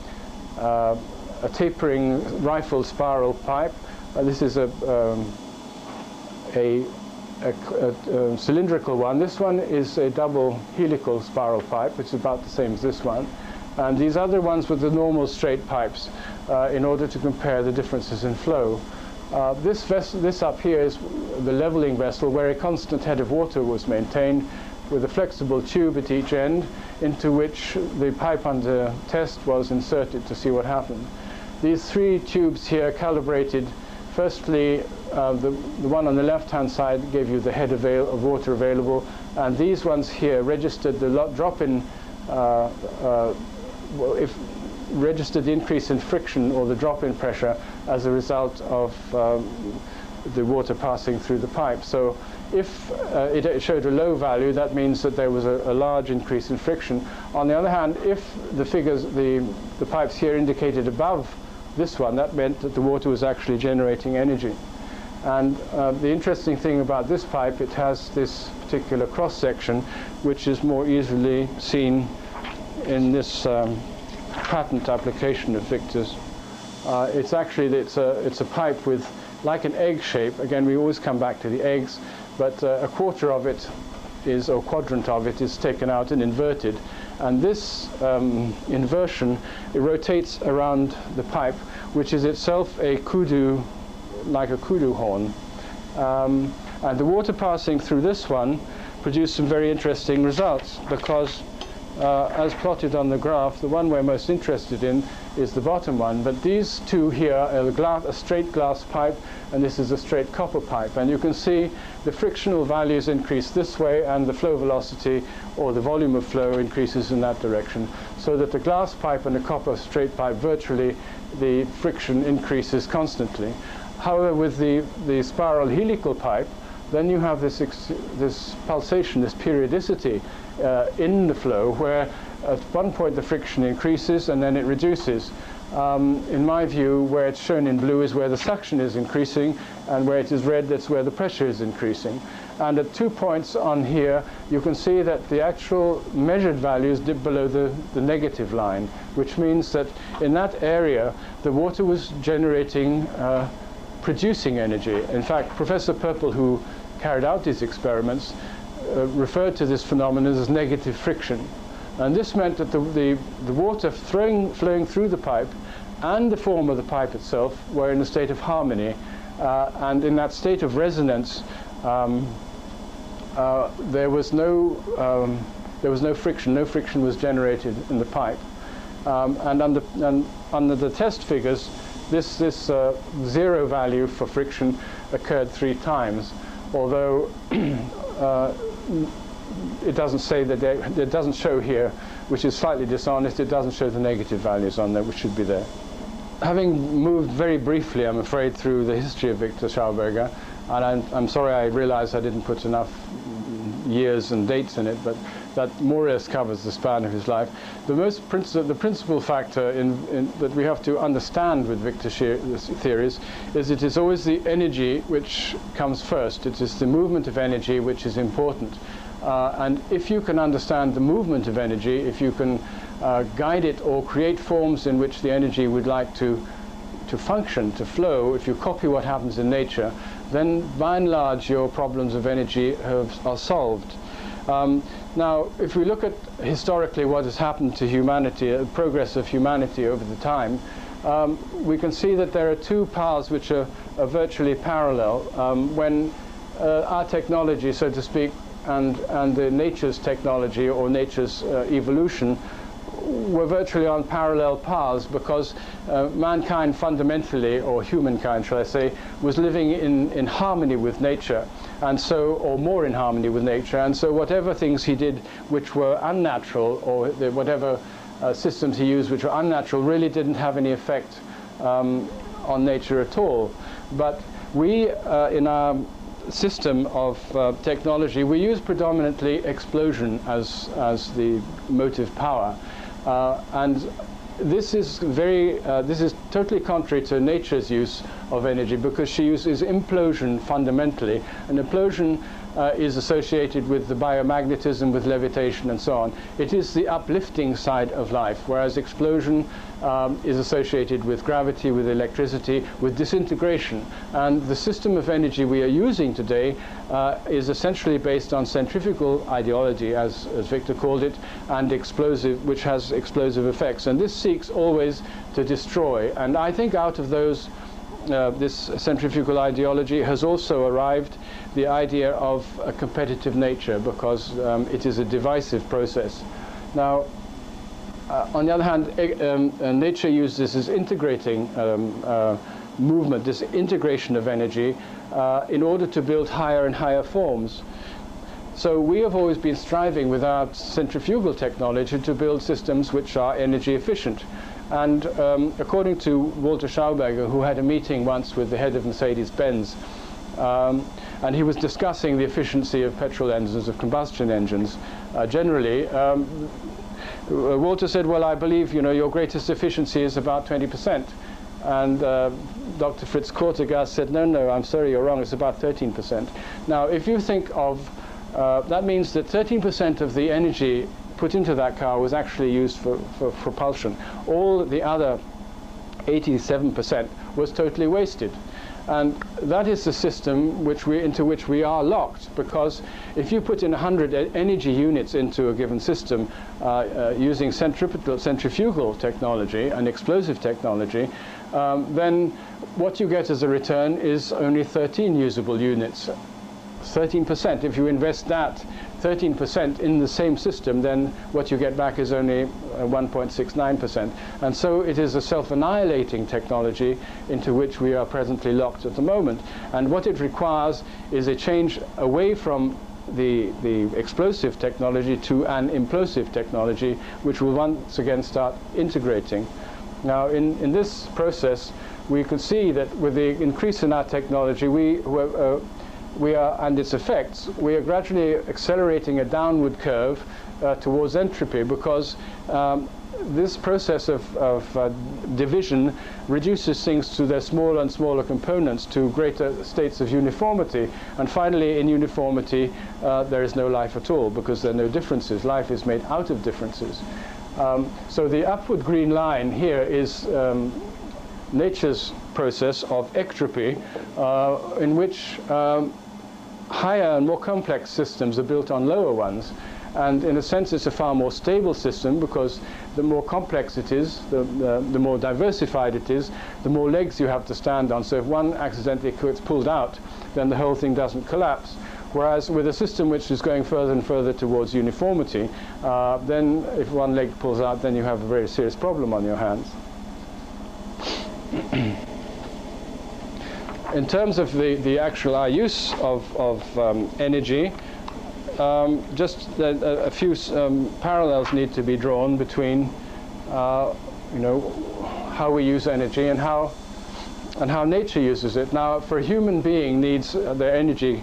tapering rifle spiral pipe. This is a cylindrical one. This one is a double helical spiral pipe, which is about the same as this one. And these other ones were the normal straight pipes in order to compare the differences in flow. This up here is the leveling vessel, where a constant head of water was maintained with a flexible tube at each end into which the pipe under test was inserted to see what happened. These three tubes here calibrated. Firstly, the one on the left-hand side gave you the head of water available, and these ones here registered the drop-in, registered the increase in friction or the drop-in pressure as a result of the water passing through the pipe. So if it showed a low value, that means that there was a large increase in friction. On the other hand, if the pipes here indicated above this one, that meant that the water was actually generating energy. And the interesting thing about this pipe, it has this particular cross-section, which is more easily seen in this patent application of Viktor's. It's a pipe with like an egg shape. Again, we always come back to the eggs, but a quarter of it is, or quadrant of it, is taken out and inverted. And this inversion, it rotates around the pipe, which is itself a kudu, like a kudu horn. And the water passing through this one produced some very interesting results, because as plotted on the graph, the one we're most interested in is the bottom one. But these two here are a straight glass pipe, and this is a straight copper pipe. And you can see the frictional values increase this way, and the flow velocity, or the volume of flow, increases in that direction. So that the glass pipe and the copper straight pipe, virtually the friction increases constantly. However, with the spiral helical pipe, then you have this pulsation, this periodicity in the flow, where at one point the friction increases and then it reduces. In my view, where it's shown in blue is where the suction is increasing, and where it is red, that's where the pressure is increasing. And at 2 points on here, you can see that the actual measured values dip below the negative line, which means that in that area, the water was generating, producing energy. In fact, Professor Purple, who carried out these experiments, referred to this phenomenon as negative friction. And this meant that the water flowing through the pipe and the form of the pipe itself were in a state of harmony. And in that state of resonance, there was no friction. No friction was generated in the pipe. And under the test figures, this zero value for friction occurred 3 times, although it doesn't say that it doesn't show here, which is slightly dishonest. It doesn't show the negative values on there, which should be there. Having moved very briefly, I'm afraid, through the history of Viktor Schauberger, and I'm sorry, I realize I didn't put enough years and dates in it, but that more or less covers the span of his life. The principal factor that we have to understand with Viktor's theories is it is always the energy which comes first. It is the movement of energy which is important. And if you can understand the movement of energy, if you can guide it or create forms in which the energy would like to function, to flow, if you copy what happens in nature, then by and large your problems of energy are solved. Now, if we look at historically what has happened to humanity, the progress of humanity over the time, we can see that there are two paths which are virtually parallel. When our technology, so to speak, and nature's technology or nature's evolution were virtually on parallel paths, because mankind fundamentally, or humankind shall I say, was living in harmony with nature, and so, or more in harmony with nature, and so whatever things he did which were unnatural, or whatever systems he used which were unnatural, really didn't have any effect on nature at all. But we, in our system of technology, we use predominantly explosion as the motive power. And this is totally contrary to nature's use of energy, because she uses implosion fundamentally. An implosion is associated with the biomagnetism, with levitation and so on. It is the uplifting side of life, whereas explosion is associated with gravity, with electricity, with disintegration. And the system of energy we are using today is essentially based on centrifugal ideology, as Viktor called it, and explosive, which has explosive effects. And this seeks always to destroy. And I think out of those, this centrifugal ideology has also arrived the idea of a competitive nature, because it is a divisive process. Now, on the other hand, nature uses this as integrating movement, this integration of energy, in order to build higher and higher forms. So we have always been striving with our centrifugal technology to build systems which are energy efficient. And according to Viktor Schauberger, who had a meeting once with the head of Mercedes-Benz, and he was discussing the efficiency of petrol engines, of combustion engines generally, Walter said, well, I believe, your greatest efficiency is about 20%. And Dr. Fritz Kortegas said, no, I'm sorry, you're wrong, it's about 13%. Now, if you think of, that means that 13% of the energy put into that car was actually used for propulsion. All the other 87% was totally wasted. And that is the system into which we are locked, because if you put in 100 energy units into a given system using centrifugal technology and explosive technology, then what you get as a return is only 13 usable units. 13%. If you invest that 13% in the same system, then what you get back is only 1.69%. And so it is a self-annihilating technology into which we are presently locked at the moment. And what it requires is a change away from the explosive technology to an implosive technology, which will once again start integrating. Now, in this process, we can see that with the increase in our technology, we are, and its effects, we are gradually accelerating a downward curve towards entropy, because this process of division reduces things to their smaller and smaller components, to greater states of uniformity. And finally, in uniformity, there is no life at all, because there are no differences. Life is made out of differences. So the upward green line here is nature's process of ectropy, in which higher and more complex systems are built on lower ones. And in a sense, it's a far more stable system, because the more complex it is, the more diversified it is, the more legs you have to stand on. So if one accidentally gets pulled out, then the whole thing doesn't collapse. Whereas with a system which is going further and further towards uniformity, then if one leg pulls out, then you have a very serious problem on your hands. In terms of the actual use of energy, just a few parallels need to be drawn between, how we use energy and how nature uses it. Now, for a human being needs their energy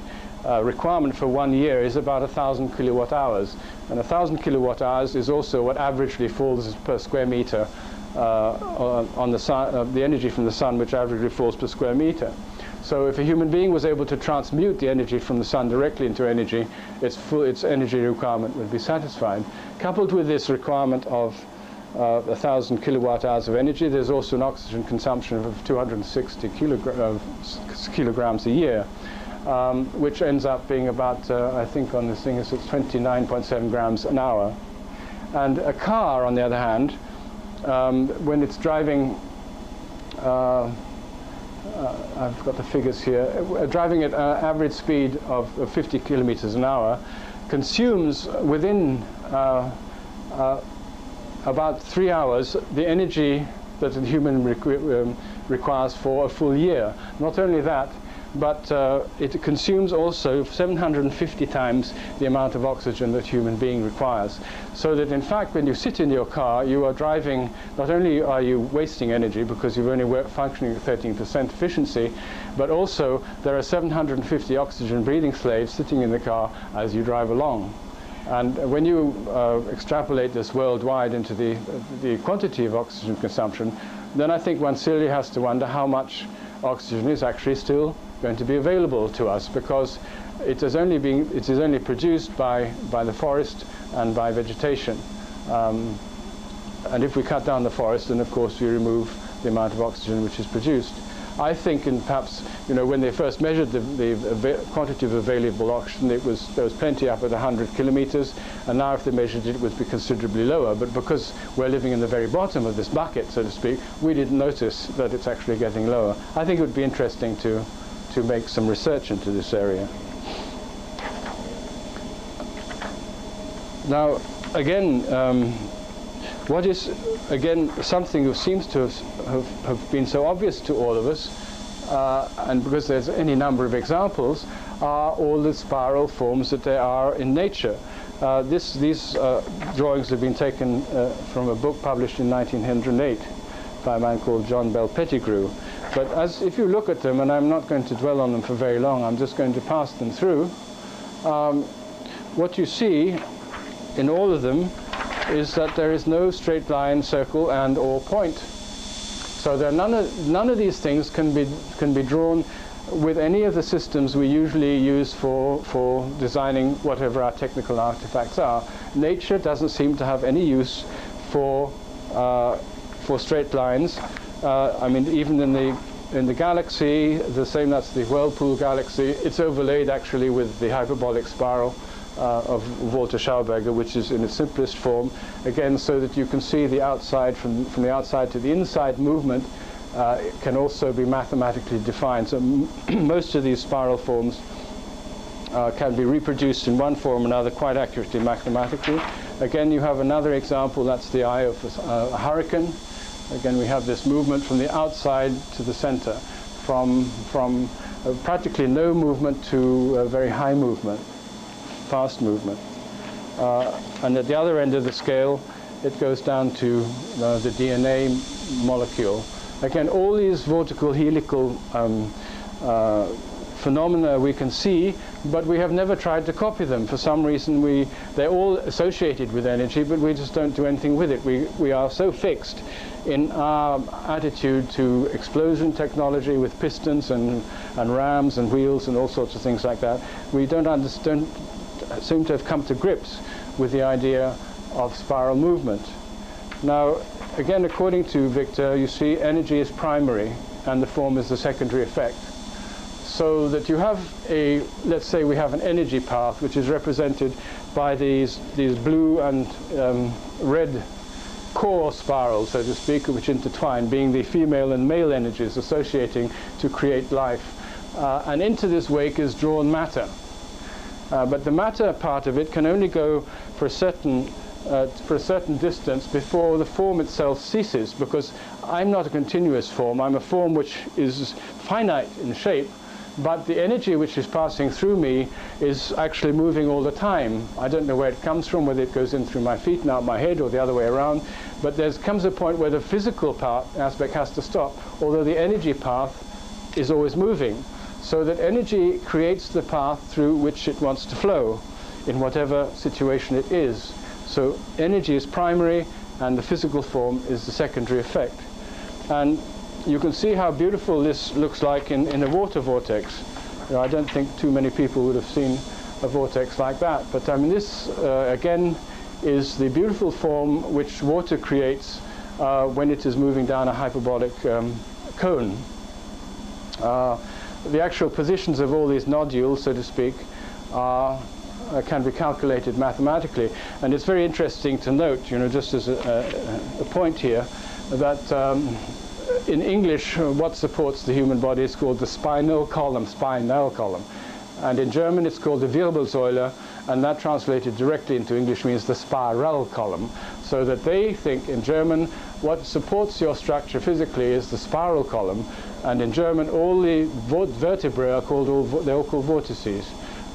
requirement for 1 year is about 1,000 kilowatt hours, and 1,000 kilowatt hours is also what averagely falls per square meter on the sun, the energy from the sun, which averagely falls per square meter. So if a human being was able to transmute the energy from the sun directly into energy, its energy requirement would be satisfied. Coupled with this requirement of 1,000 kilowatt hours of energy, there's also an oxygen consumption of 260 kilograms a year, which ends up being about, I think on this thing it's 29.7 grams an hour. And a car, on the other hand, when it's driving, I've got the figures here, driving at an average speed of 50 kilometers an hour, consumes within about 3 hours the energy that a human requires for a full year. Not only that, but it consumes also 750 times the amount of oxygen that a human being requires. So that in fact when you sit in your car, you are driving, not only are you wasting energy because you're only functioning at 13% efficiency, but also there are 750 oxygen breathing slaves sitting in the car as you drive along. And when you extrapolate this worldwide into the quantity of oxygen consumption, then I think one seriously has to wonder how much oxygen is actually still going to be available to us, because it is only produced by the forest and by vegetation. And if we cut down the forest, then of course we remove the amount of oxygen which is produced. I think, and perhaps, you know, when they first measured the quantity of available oxygen, there was plenty up at 100 kilometers, and now if they measured it, it would be considerably lower. But because we're living in the very bottom of this bucket, so to speak, we didn't notice that it's actually getting lower. I think it would be interesting to make some research into this area. Now, again, what is, again, something that seems to have been so obvious to all of us, and because there's any number of examples, are all the spiral forms that there are in nature. These drawings have been taken from a book published in 1908 by a man called John Bell Pettigrew. But if you look at them, and I'm not going to dwell on them for very long, I'm just going to pass them through, what you see in all of them is that there is no straight line, circle, and or point. So there are none of these things can be drawn with any of the systems we usually use for designing whatever our technical artifacts are. Nature doesn't seem to have any use for straight lines. I mean, even in the galaxy, the same, that's the Whirlpool galaxy, it's overlaid actually with the hyperbolic spiral of Viktor Schauberger, which is in its simplest form, again, so that you can see the outside, from the outside to the inside movement can also be mathematically defined. So most of these spiral forms can be reproduced in one form or another quite accurately mathematically. Again, you have another example, that's the eye of a hurricane. Again, we have this movement from the outside to the center, from practically no movement to a very high movement, fast movement. And at the other end of the scale, it goes down to the DNA molecule. Again, all these vertical helical phenomena we can see, but we have never tried to copy them. For some reason, they're all associated with energy, but we just don't do anything with it. We are so fixed in our attitude to explosion technology with pistons and rams and wheels and all sorts of things like that. We don't seem to have come to grips with the idea of spiral movement. Now, again, according to Viktor, you see energy is primary and the form is the secondary effect. So that you have let's say we have an energy path which is represented by these blue and red core spirals, so to speak, which intertwine, being the female and male energies associating to create life. And into this wake is drawn matter. But the matter part of it can only go for a certain distance before the form itself ceases, because I'm not a continuous form. I'm a form which is finite in shape, but the energy which is passing through me is actually moving all the time. I don't know where it comes from, whether it goes in through my feet and out my head or the other way around, but there comes a point where the physical aspect has to stop, although the energy path is always moving. So that energy creates the path through which it wants to flow in whatever situation it is. So energy is primary and the physical form is the secondary effect. And you can see how beautiful this looks like in a water vortex. You know, I don't think too many people would have seen a vortex like that. But I mean, this again is the beautiful form which water creates when it is moving down a hyperbolic cone. The actual positions of all these nodules, so to speak, can be calculated mathematically. And it's very interesting to note, you know, just as a point here, that in English, what supports the human body is called the spinal column, And in German, it's called the Wirbelsäule, and that translated directly into English means the spiral column. So that they think in German, what supports your structure physically is the spiral column, and in German, all the vertebrae are called, they're all called vortices.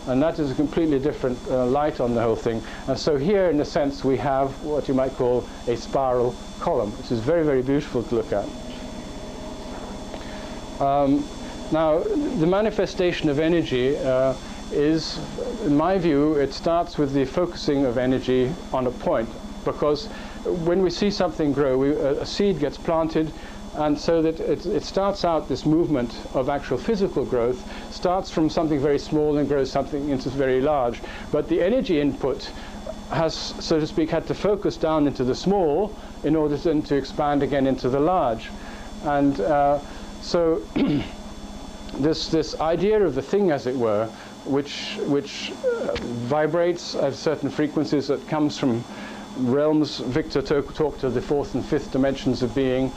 And that is a completely different light on the whole thing. And so here, in a sense, we have what you might call a spiral column, which is very, very beautiful to look at. Now, the manifestation of energy is, in my view, it starts with the focusing of energy on a point. Because when we see something grow, a seed gets planted, and so that it starts out, this movement of actual physical growth starts from something very small and grows something into very large. But the energy input has, so to speak, had to focus down into the small in order then to expand again into the large. And so this idea of the thing, as it were, which vibrates at certain frequencies, that comes from realms. Viktor talked of the fourth and fifth dimensions of being,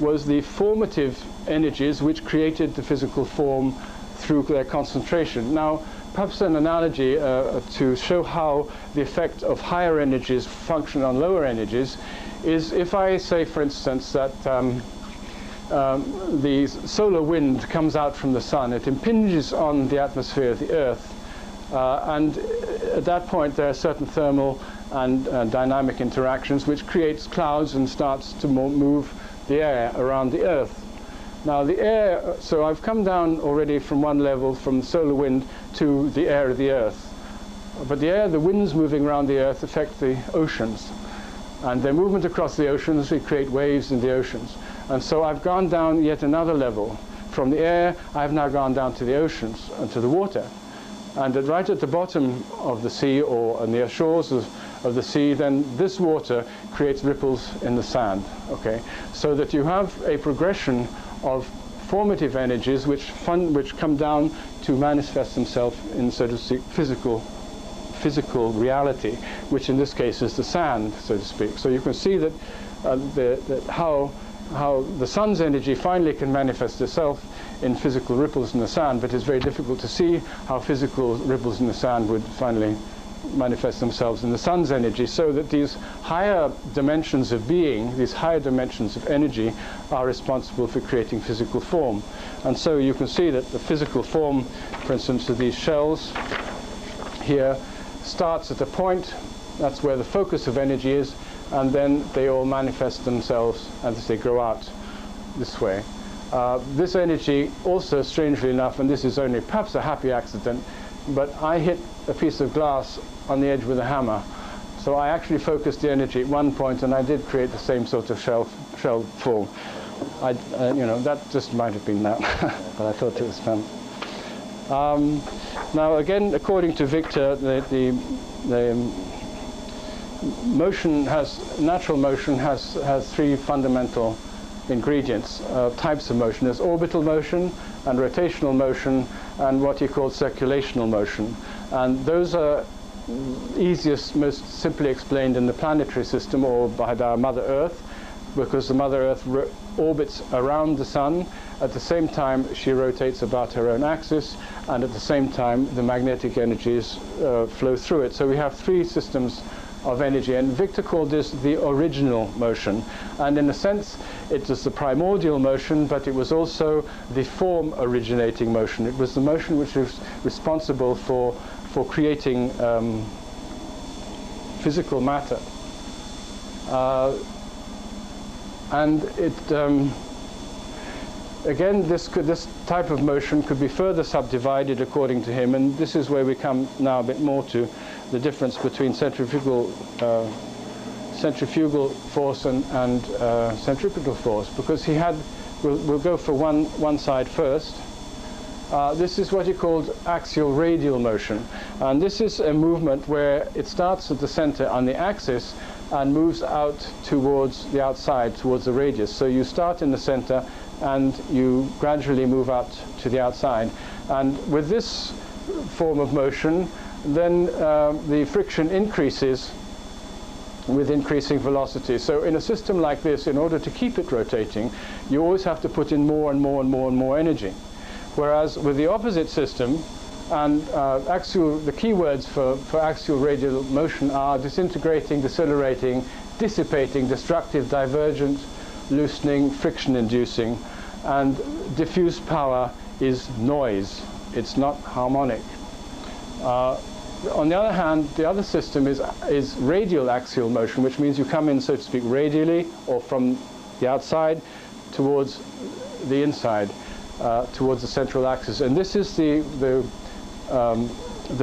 was the formative energies which created the physical form through their concentration. Now, perhaps an analogy to show how the effect of higher energies function on lower energies is if I say, for instance, that the solar wind comes out from the sun, it impinges on the atmosphere of the Earth, and at that point there are certain thermal and dynamic interactions which creates clouds and starts to move the air around the Earth. Now the air, so I've come down already from one level, from the solar wind to the air of the Earth. But the air, the winds moving around the Earth affect the oceans. And their movement across the oceans, we create waves in the oceans. And so I've gone down yet another level. From the air, I've now gone down to the oceans and to the water. And right at the bottom of the sea, or on the shores of the sea, then this water creates ripples in the sand, okay? So that you have a progression of formative energies which come down to manifest themselves in, so to speak, physical reality, which in this case is the sand, so to speak. So you can see that how the sun's energy finally can manifest itself in physical ripples in the sand, but it's very difficult to see how physical ripples in the sand would finally manifest themselves in the sun's energy, so that these higher dimensions of being, these higher dimensions of energy, are responsible for creating physical form. And so you can see that the physical form, for instance, of these shells here, starts at a point, that's where the focus of energy is, and then they all manifest themselves as they grow out this way. This energy also, strangely enough, and this is only perhaps a happy accident, but I hit a piece of glass on the edge with a hammer. So I actually focused the energy at one point, and I did create the same sort of shell form. You know, that just might have been that, but I thought it was fun. Now again, according to Viktor, the motion natural motion has three fundamental ingredients, types of motion. There's orbital motion and rotational motion and what he called circulational motion. And those are easiest, most simply explained in the planetary system, or by our Mother Earth, because the Mother Earth orbits around the Sun. At the same time, she rotates about her own axis, and at the same time, the magnetic energies flow through it. So we have three systems of energy, and Viktor called this the original motion. And in a sense, it was the primordial motion, but it was also the form originating motion. It was the motion which was responsible for creating physical matter. And it again, this type of motion could be further subdivided according to him, and this is where we come now a bit more to the difference between centrifugal force and centripetal force, because he had we'll go for one side first. This is what you call axial radial motion. And this is a movement where it starts at the center on the axis and moves out towards the outside, towards the radius. So you start in the center and you gradually move out to the outside. And with this form of motion, then the friction increases with increasing velocity. So in a system like this, in order to keep it rotating, you always have to put in more and more and more and more energy. Whereas with the opposite system, and the key words for axial radial motion are disintegrating, decelerating, dissipating, destructive, divergent, loosening, friction-inducing, and diffuse power is noise. It's not harmonic. On the other hand, the other system is radial axial motion, which means you come in, so to speak, radially or from the outside towards the inside, towards the central axis. And this is the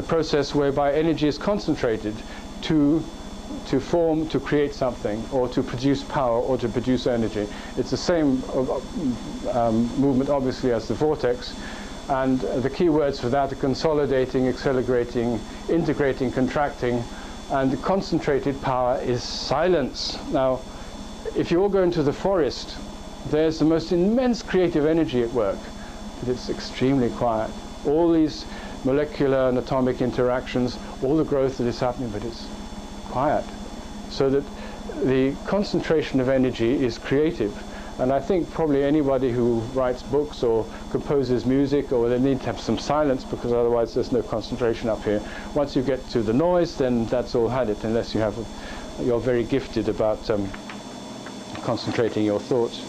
process whereby energy is concentrated to create something, or to produce power, or to produce energy. It's the same movement, obviously, as the vortex. And the key words for that are consolidating, accelerating, integrating, contracting. And the concentrated power is silence. Now, if you all go into the forest, there's the most immense creative energy at work, but it's extremely quiet. All these molecular and atomic interactions, all the growth that is happening, but it's quiet. So that the concentration of energy is creative. And I think probably anybody who writes books or composes music, or they need to have some silence, because otherwise there's no concentration up here. Once you get to the noise, then that's all had it, unless you're very gifted about concentrating your thoughts.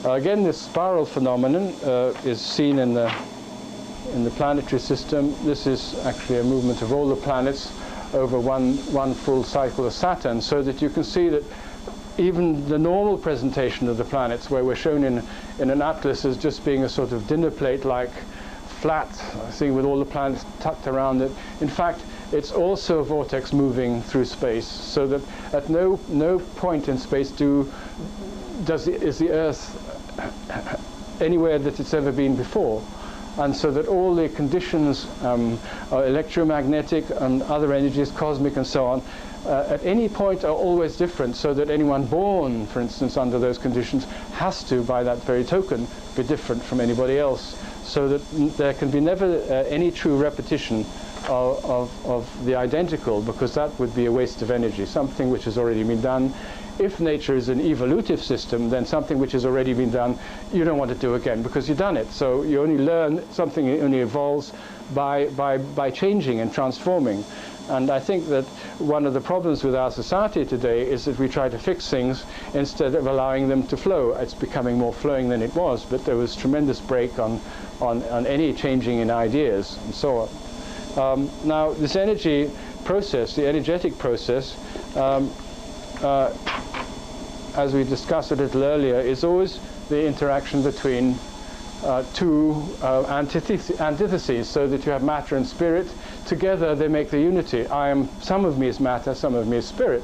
Again, this spiral phenomenon is seen in the planetary system. This is actually a movement of all the planets over one full cycle of Saturn, so that you can see that even the normal presentation of the planets, where we're shown in an atlas as just being a sort of dinner plate-like flat thing with all the planets tucked around it, in fact, it's also a vortex moving through space, so that at no point in space is the Earth anywhere that it's ever been before. And so that all the conditions, electromagnetic and other energies, cosmic and so on, at any point are always different, so that anyone born, for instance, under those conditions has to, by that very token, be different from anybody else, so that there can be never any true repetition of the identical, because that would be a waste of energy, something which has already been done. If nature is an evolutive system, then something which has already been done, you don't want to do again, because you've done it. So you only learn, something only evolves by changing and transforming. And I think that one of the problems with our society today is that we try to fix things instead of allowing them to flow. It's becoming more flowing than it was, but there was tremendous break on any changing in ideas and so on. Now, this energy process, the energetic process, as we discussed a little earlier, is always the interaction between two antitheses, so that you have matter and spirit. Together they make the unity. Some of me is matter, some of me is spirit.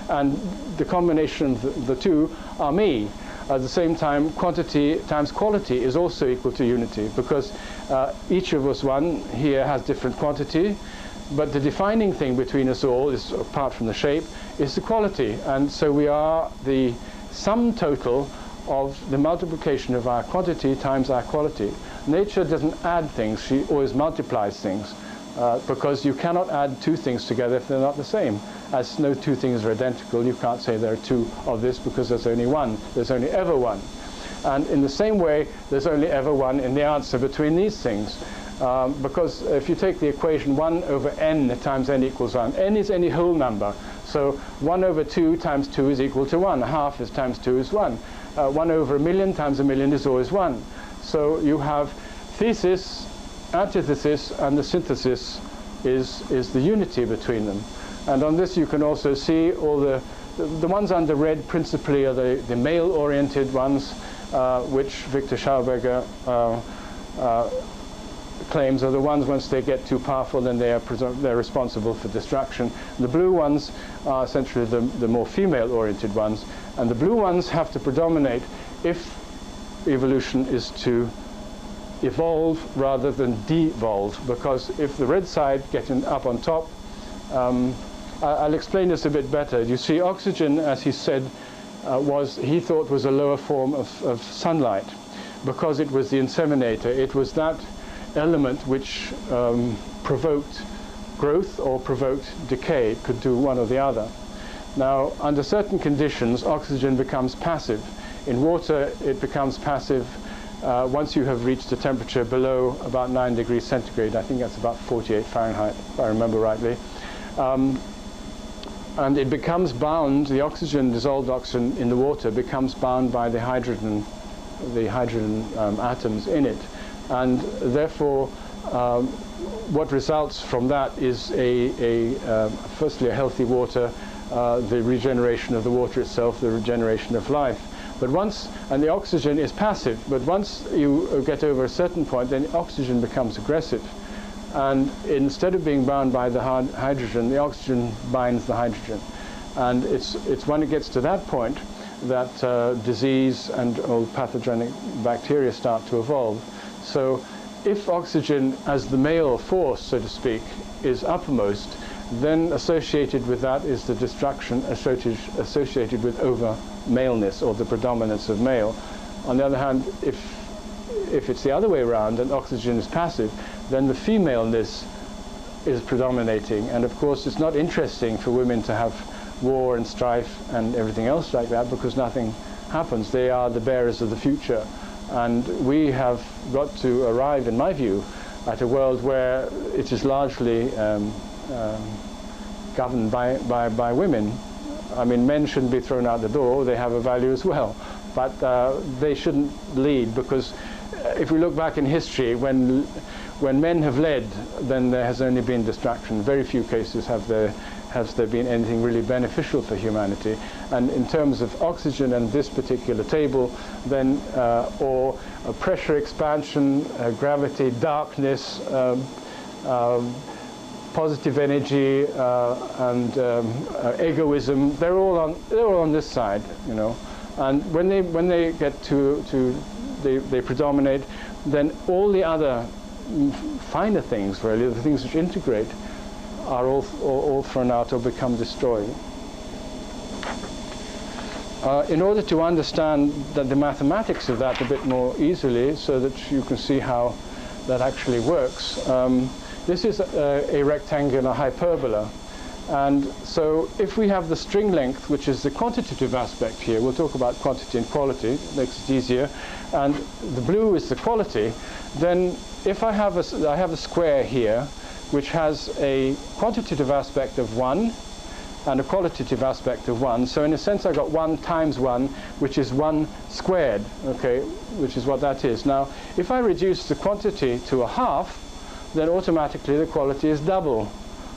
And the combination of the two are me. At the same time, quantity times quality is also equal to unity, because each of us one here has different quantity, but the defining thing between us all, is, apart from the shape, is the quality. And so we are the sum total of the multiplication of our quantity times our quality. Nature doesn't add things, she always multiplies things, because you cannot add two things together if they're not the same. As no two things are identical, you can't say there are two of this, because there's only one. There's only ever one. And in the same way, there's only ever one in the answer between these things. Because if you take the equation 1 over n times n equals 1, n is any whole number. So 1 over 2 times 2 is equal to 1. Half is times 2 is 1. 1 over a million times a million is always 1. So you have thesis, antithesis, and the synthesis is the unity between them. And on this you can also see all the ones under red principally are the male-oriented ones, which Viktor Schauberger claims are the ones, once they get too powerful, then they're responsible for destruction. The blue ones are essentially the more female-oriented ones, and the blue ones have to predominate if evolution is to evolve rather than devolve, because if the red side getting up on top, I'll explain this a bit better. You see, oxygen, as he said, he thought was a lower form of sunlight, because it was the inseminator. It was that element which provoked growth or provoked decay. It could do one or the other. Now, under certain conditions, oxygen becomes passive. In water, it becomes passive once you have reached a temperature below about 9 degrees centigrade. I think that's about 48 Fahrenheit, if I remember rightly. And it becomes bound, the oxygen, dissolved oxygen in the water, becomes bound by the hydrogen atoms in it. And therefore, what results from that is firstly a healthy water, the regeneration of the water itself, the regeneration of life. But and the oxygen is passive, but once you get over a certain point, then oxygen becomes aggressive. And instead of being bound by the hydrogen, the oxygen binds the hydrogen. And it's when it gets to that point that disease and old pathogenic bacteria start to evolve. So if oxygen as the male force, so to speak, is uppermost, then associated with that is the destruction associated with over-maleness, or the predominance of male. On the other hand, if it's the other way around and oxygen is passive, then the femaleness is predominating. And of course, it's not interesting for women to have war and strife and everything else like that, because nothing happens. They are the bearers of the future. And we have got to arrive, in my view, at a world where it is largely governed by women. I mean, men shouldn't be thrown out the door. They have a value as well. But they shouldn't lead, because if we look back in history, when men have led, then there has only been destruction. Very few cases has there been anything really beneficial for humanity. And in terms of oxygen and this particular table, then or pressure expansion, gravity, darkness, positive energy, and egoism, they're all on this side, you know. And when they get they predominate, then all the other finer things, really, the things which integrate, are all thrown out or become destroyed. In order to understand the mathematics of that a bit more easily, so that you can see how that actually works, this is a rectangular hyperbola. And so if we have the string length, which is the quantitative aspect here, we'll talk about quantity and quality, it makes it easier, and the blue is the quality, then if I have a square here, which has a quantitative aspect of 1 and a qualitative aspect of 1. So in a sense, I got 1 times 1, which is 1 squared, okay, which is what that is. Now, if I reduce the quantity to a half, then automatically the quality is double.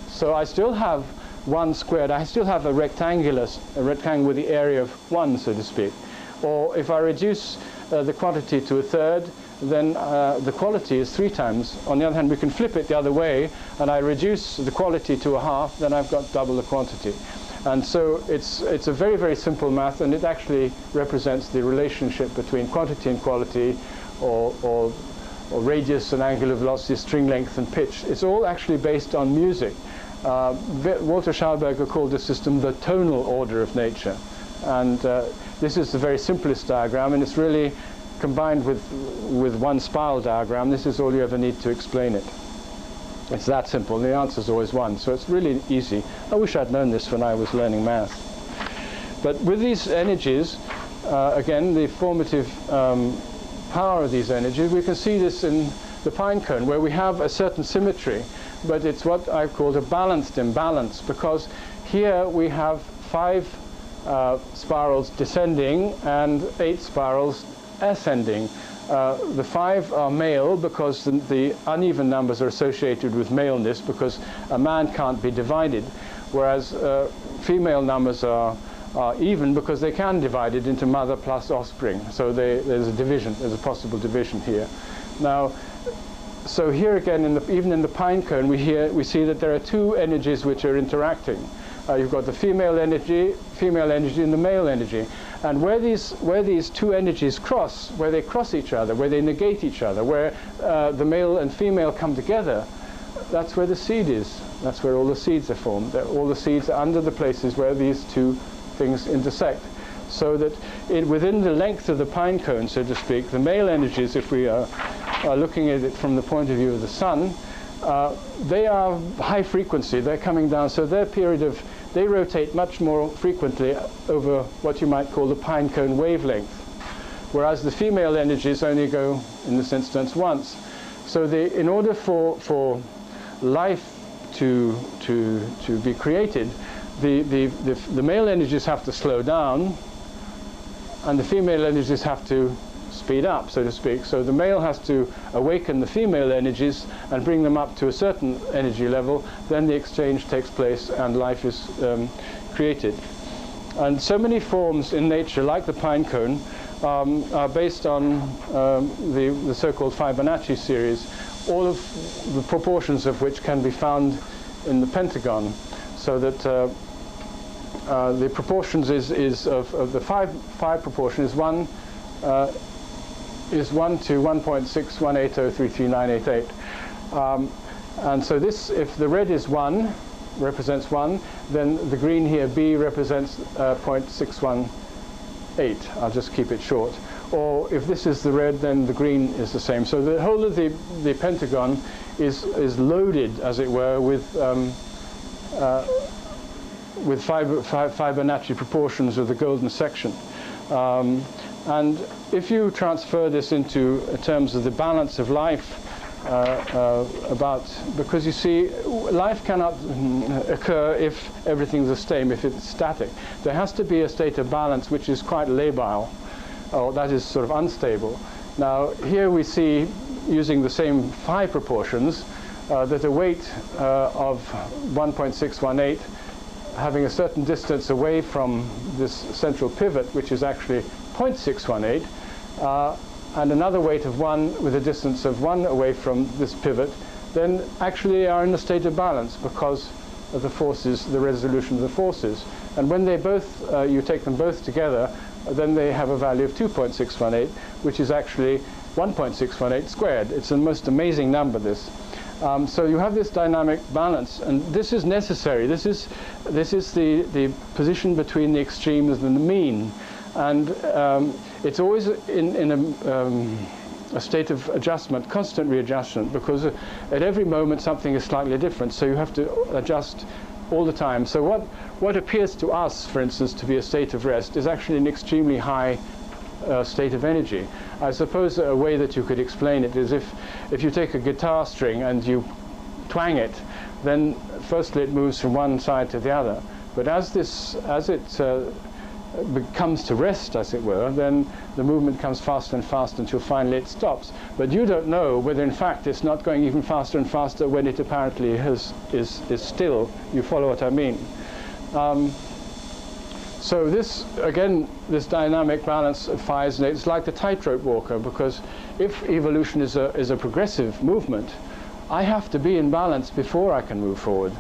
So I still have 1 squared. I still have a rectangle with the area of 1, so to speak. Or if I reduce the quantity to a third, then the quality is 3 times. On the other hand, we can flip it the other way, and I reduce the quality to a half, then I've got double the quantity. And so it's a very, very simple math, and it actually represents the relationship between quantity and quality, or radius and angular velocity, string length and pitch. It's all actually based on music. Viktor Schauberger called the system the tonal order of nature. And this is the very simplest diagram, and it's really combined with one spiral diagram. This is all you ever need to explain it. It's that simple. The answer is always 1, so it's really easy. I wish I'd known this when I was learning math. But with these energies, again, the formative power of these energies, we can see this in the pine cone, where we have a certain symmetry, but it's what I've called a balanced imbalance, because here we have 5 spirals descending and 8 spirals ascending. The 5 are male, because the uneven numbers are associated with maleness, because a man can't be divided, whereas female numbers are even, because they can be divided into mother plus offspring. So there's a division, there's a possible division here. Now, so here again, even in the pine cone, we see that there are 2 energies which are interacting. You've got the female energy and the male energy. And where these two energies cross, where they cross each other, where they negate each other, where the male and female come together, that's where the seed is. That's where all the seeds are formed. All the seeds are under the places where these two things intersect. So that within the length of the pine cone, so to speak, the male energies, if we are looking at it from the point of view of the sun, they are high frequency. They're coming down. So they rotate much more frequently over what you might call the pine cone wavelength, whereas the female energies only go, in this instance, once. So in order for life to be created, the male energies have to slow down, and the female energies have to speed up, so to speak. So the male has to awaken the female energies and bring them up to a certain energy level. Then the exchange takes place and life is created. And so many forms in nature, like the pine cone, are based on the so-called Fibonacci series, all of the proportions of which can be found in the pentagon. So that the proportions of the five proportion is 1 to 1.618033988. And so this, if the red is 1, represents 1, then the green here, B, represents 0.618. I'll just keep it short. Or if this is the red, then the green is the same. So the whole of the pentagon is loaded, as it were, with Fibonacci proportions of the golden section. And if you transfer this into terms of the balance of life, because you see, life cannot occur if everything's the same, if it's static. There has to be a state of balance which is quite labile, or that is sort of unstable. Now, here we see, using the same 5 proportions, that a weight of 1.618 having a certain distance away from this central pivot, which is actually 0.618, and another weight of 1 with a distance of 1 away from this pivot, then actually are in a state of balance because of the forces, the resolution of the forces. And when they both, you take them both together, then they have a value of 2.618, which is actually 1.618 squared. It's the most amazing number, this. So you have this dynamic balance, and this is necessary. This is the position between the extremes and the mean. And it's always in a state of adjustment, constant readjustment, because at every moment something is slightly different. So you have to adjust all the time. So what appears to us, for instance, to be a state of rest is actually an extremely high state of energy. I suppose a way that you could explain it is if you take a guitar string and you twang it, then firstly it moves from one side to the other. But as it comes to rest, as it were, then the movement comes faster and faster until finally it stops. But you don't know whether in fact it's not going even faster and faster when it apparently is still. You follow what I mean? So this, again, this dynamic balance of phi, it's like the tightrope walker, because if evolution is a progressive movement, I have to be in balance before I can move forward.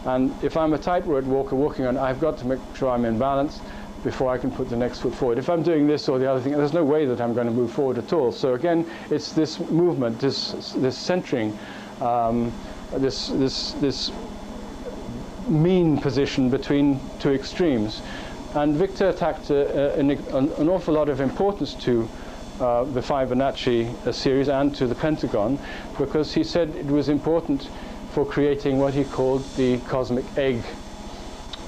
And if I'm a tightrope walker walking on, I've got to make sure I'm in balance before I can put the next foot forward. If I'm doing this or the other thing, there's no way that I'm going to move forward at all. So again, it's this movement, this centering, this mean position between two extremes. And Viktor attached an awful lot of importance to the Fibonacci series and to the pentagon, because he said it was important for creating what he called the cosmic egg.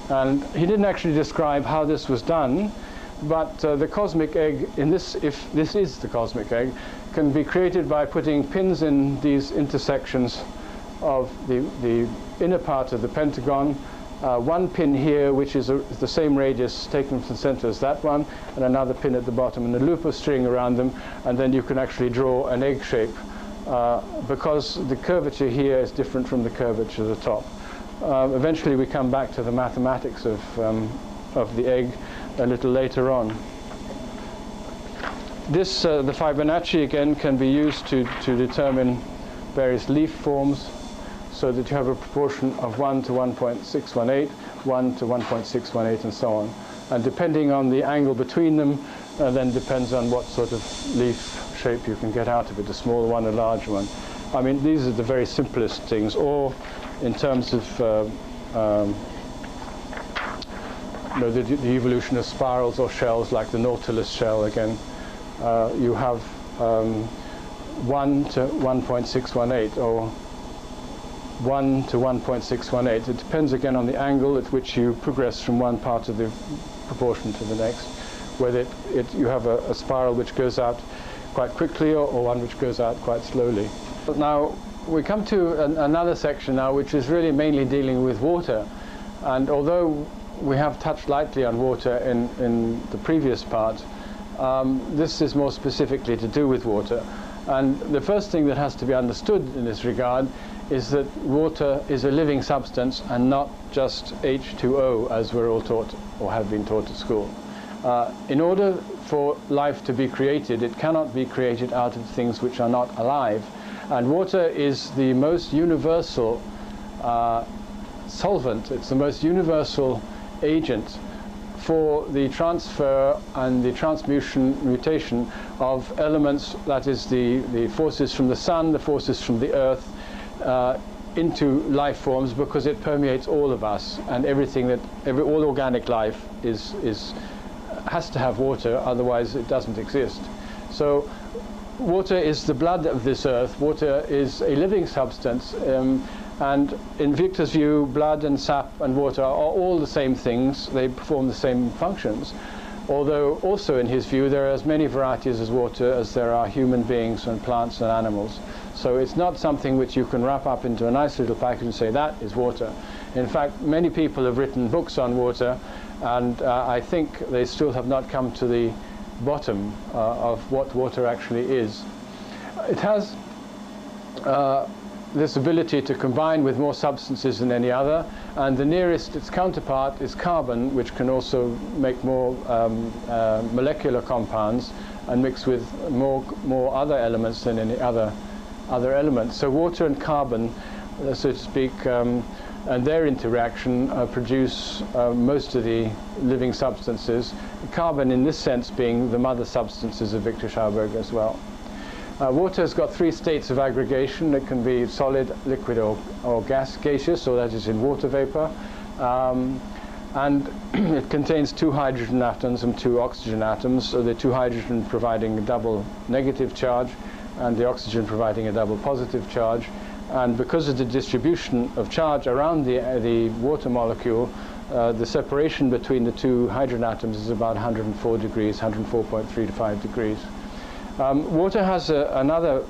And he didn't actually describe how this was done, but the cosmic egg, if this is the cosmic egg, can be created by putting pins in these intersections of the inner part of the pentagon. One pin here, which is the same radius taken from the center as that one, and another pin at the bottom, and a loop of string around them, and then you can actually draw an egg shape, because the curvature here is different from the curvature at the top. Eventually we come back to the mathematics of the egg a little later on. This, the Fibonacci, again, can be used to determine various leaf forms, so that you have a proportion of 1 to 1.618, 1 to 1.618, and so on. And depending on the angle between them, then depends on what sort of leaf shape you can get out of it, a small one, a large one. I mean, these are the very simplest things. Or in terms of the evolution of spirals or shells, like the Nautilus shell again, you have 1 to 1.618 or 1 to 1.618. It depends again on the angle at which you progress from one part of the proportion to the next, whether you have a spiral which goes out quite quickly or one which goes out quite slowly. But now we come to another section now, which is really mainly dealing with water. And although we have touched lightly on water in the previous part, this is more specifically to do with water. And the first thing that has to be understood in this regard is that water is a living substance and not just H2O, as we're all taught or have been taught at school. In order for life to be created, it cannot be created out of things which are not alive. And water is the most universal solvent. It's the most universal agent for the transfer and the mutation of elements, that is the forces from the sun, the forces from the earth, into life forms, because it permeates all of us, and everything all organic life has to have water, otherwise it doesn't exist. So water is the blood of this earth. Water is a living substance, and in Viktor's view, blood and sap and water are all the same things. They perform the same functions, although also in his view there are as many varieties of water as there are human beings and plants and animals. So it's not something which you can wrap up into a nice little package and say that is water. In fact, many people have written books on water, and I think they still have not come to the bottom of what water actually is. It has this ability to combine with more substances than any other, and the nearest its counterpart is carbon, which can also make more molecular compounds and mix with more other elements than any other elements. So water and carbon, so to speak, and their interaction produce most of the living substances. Carbon, in this sense, being the mother substances of Viktor Schauberger as well. Water has got 3 states of aggregation. It can be solid, liquid, or gaseous, so that is in water vapor. And it contains 2 hydrogen atoms and 2 oxygen atoms, so the 2 hydrogen providing a double negative charge and the oxygen providing a double positive charge. And because of the distribution of charge around the water molecule, the separation between the 2 hydrogen atoms is about 104 degrees, 104.35 degrees. Water has another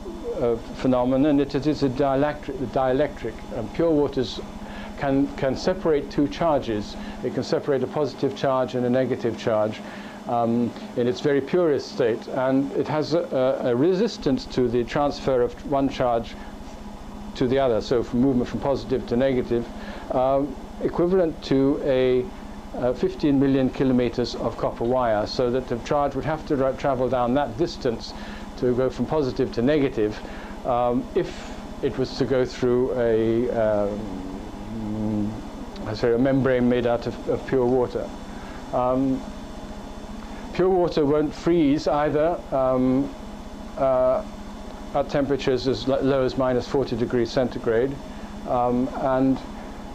phenomenon. It is a dielectric. Pure waters can separate 2 charges. It can separate a positive charge and a negative charge in its very purest state. And it has a resistance to the transfer of one charge to the other, so from movement from positive to negative, equivalent to a 15 million kilometers of copper wire, so that the charge would have to travel down that distance to go from positive to negative if it was to go through a membrane made out of pure water. Pure water won't freeze either at temperatures as low as -40 degrees centigrade, and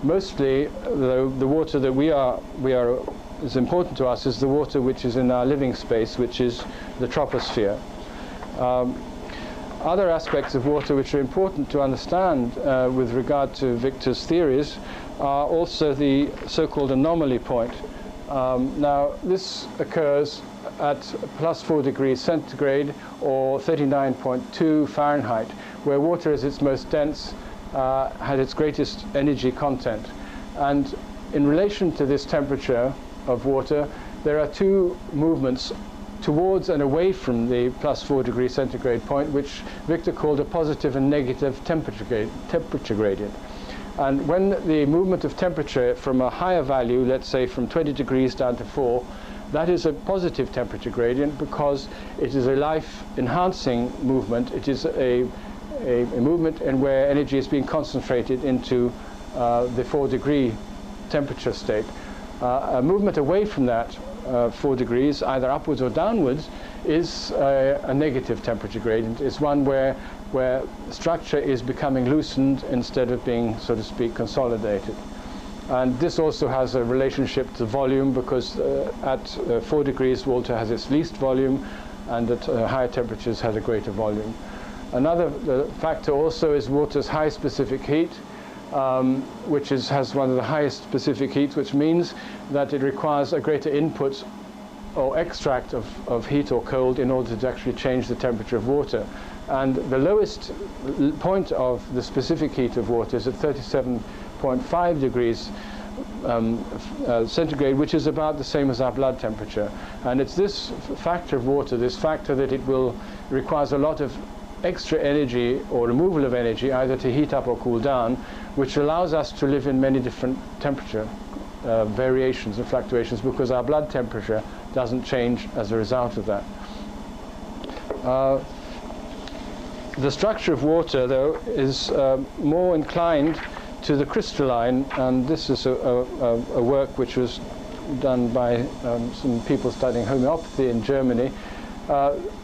mostly the water that is important to us is the water which is in our living space, which is the troposphere. Other aspects of water which are important to understand with regard to Viktor's theories are also the so-called anomaly point. Now this occurs at +4 degrees centigrade or 39.2 Fahrenheit, where water is its most dense, had its greatest energy content. And in relation to this temperature of water, there are 2 movements towards and away from the +4 degrees centigrade point, which Viktor called a positive and negative temperature gradient. And when the movement of temperature from a higher value, let's say from 20 degrees down to 4, that is a positive temperature gradient because it is a life-enhancing movement. It is a movement in where energy is being concentrated into the 4-degree temperature state. A movement away from that 4 degrees, either upwards or downwards, is a negative temperature gradient. It's one where structure is becoming loosened instead of being, so to speak, consolidated. And this also has a relationship to volume, because at 4 degrees water has its least volume, and at higher temperatures has a greater volume. Another factor also is water's high specific heat, which has one of the highest specific heats, which means that it requires a greater input or extract of heat or cold in order to actually change the temperature of water. And the lowest point of the specific heat of water is at 37.5 degrees centigrade, which is about the same as our blood temperature. And it's this factor of water, this factor that it requires a lot of extra energy or removal of energy, either to heat up or cool down, which allows us to live in many different temperature variations and fluctuations, because our blood temperature doesn't change as a result of that. The structure of water, though, is more inclined to the crystalline, and this is a work which was done by some people studying homeopathy in Germany.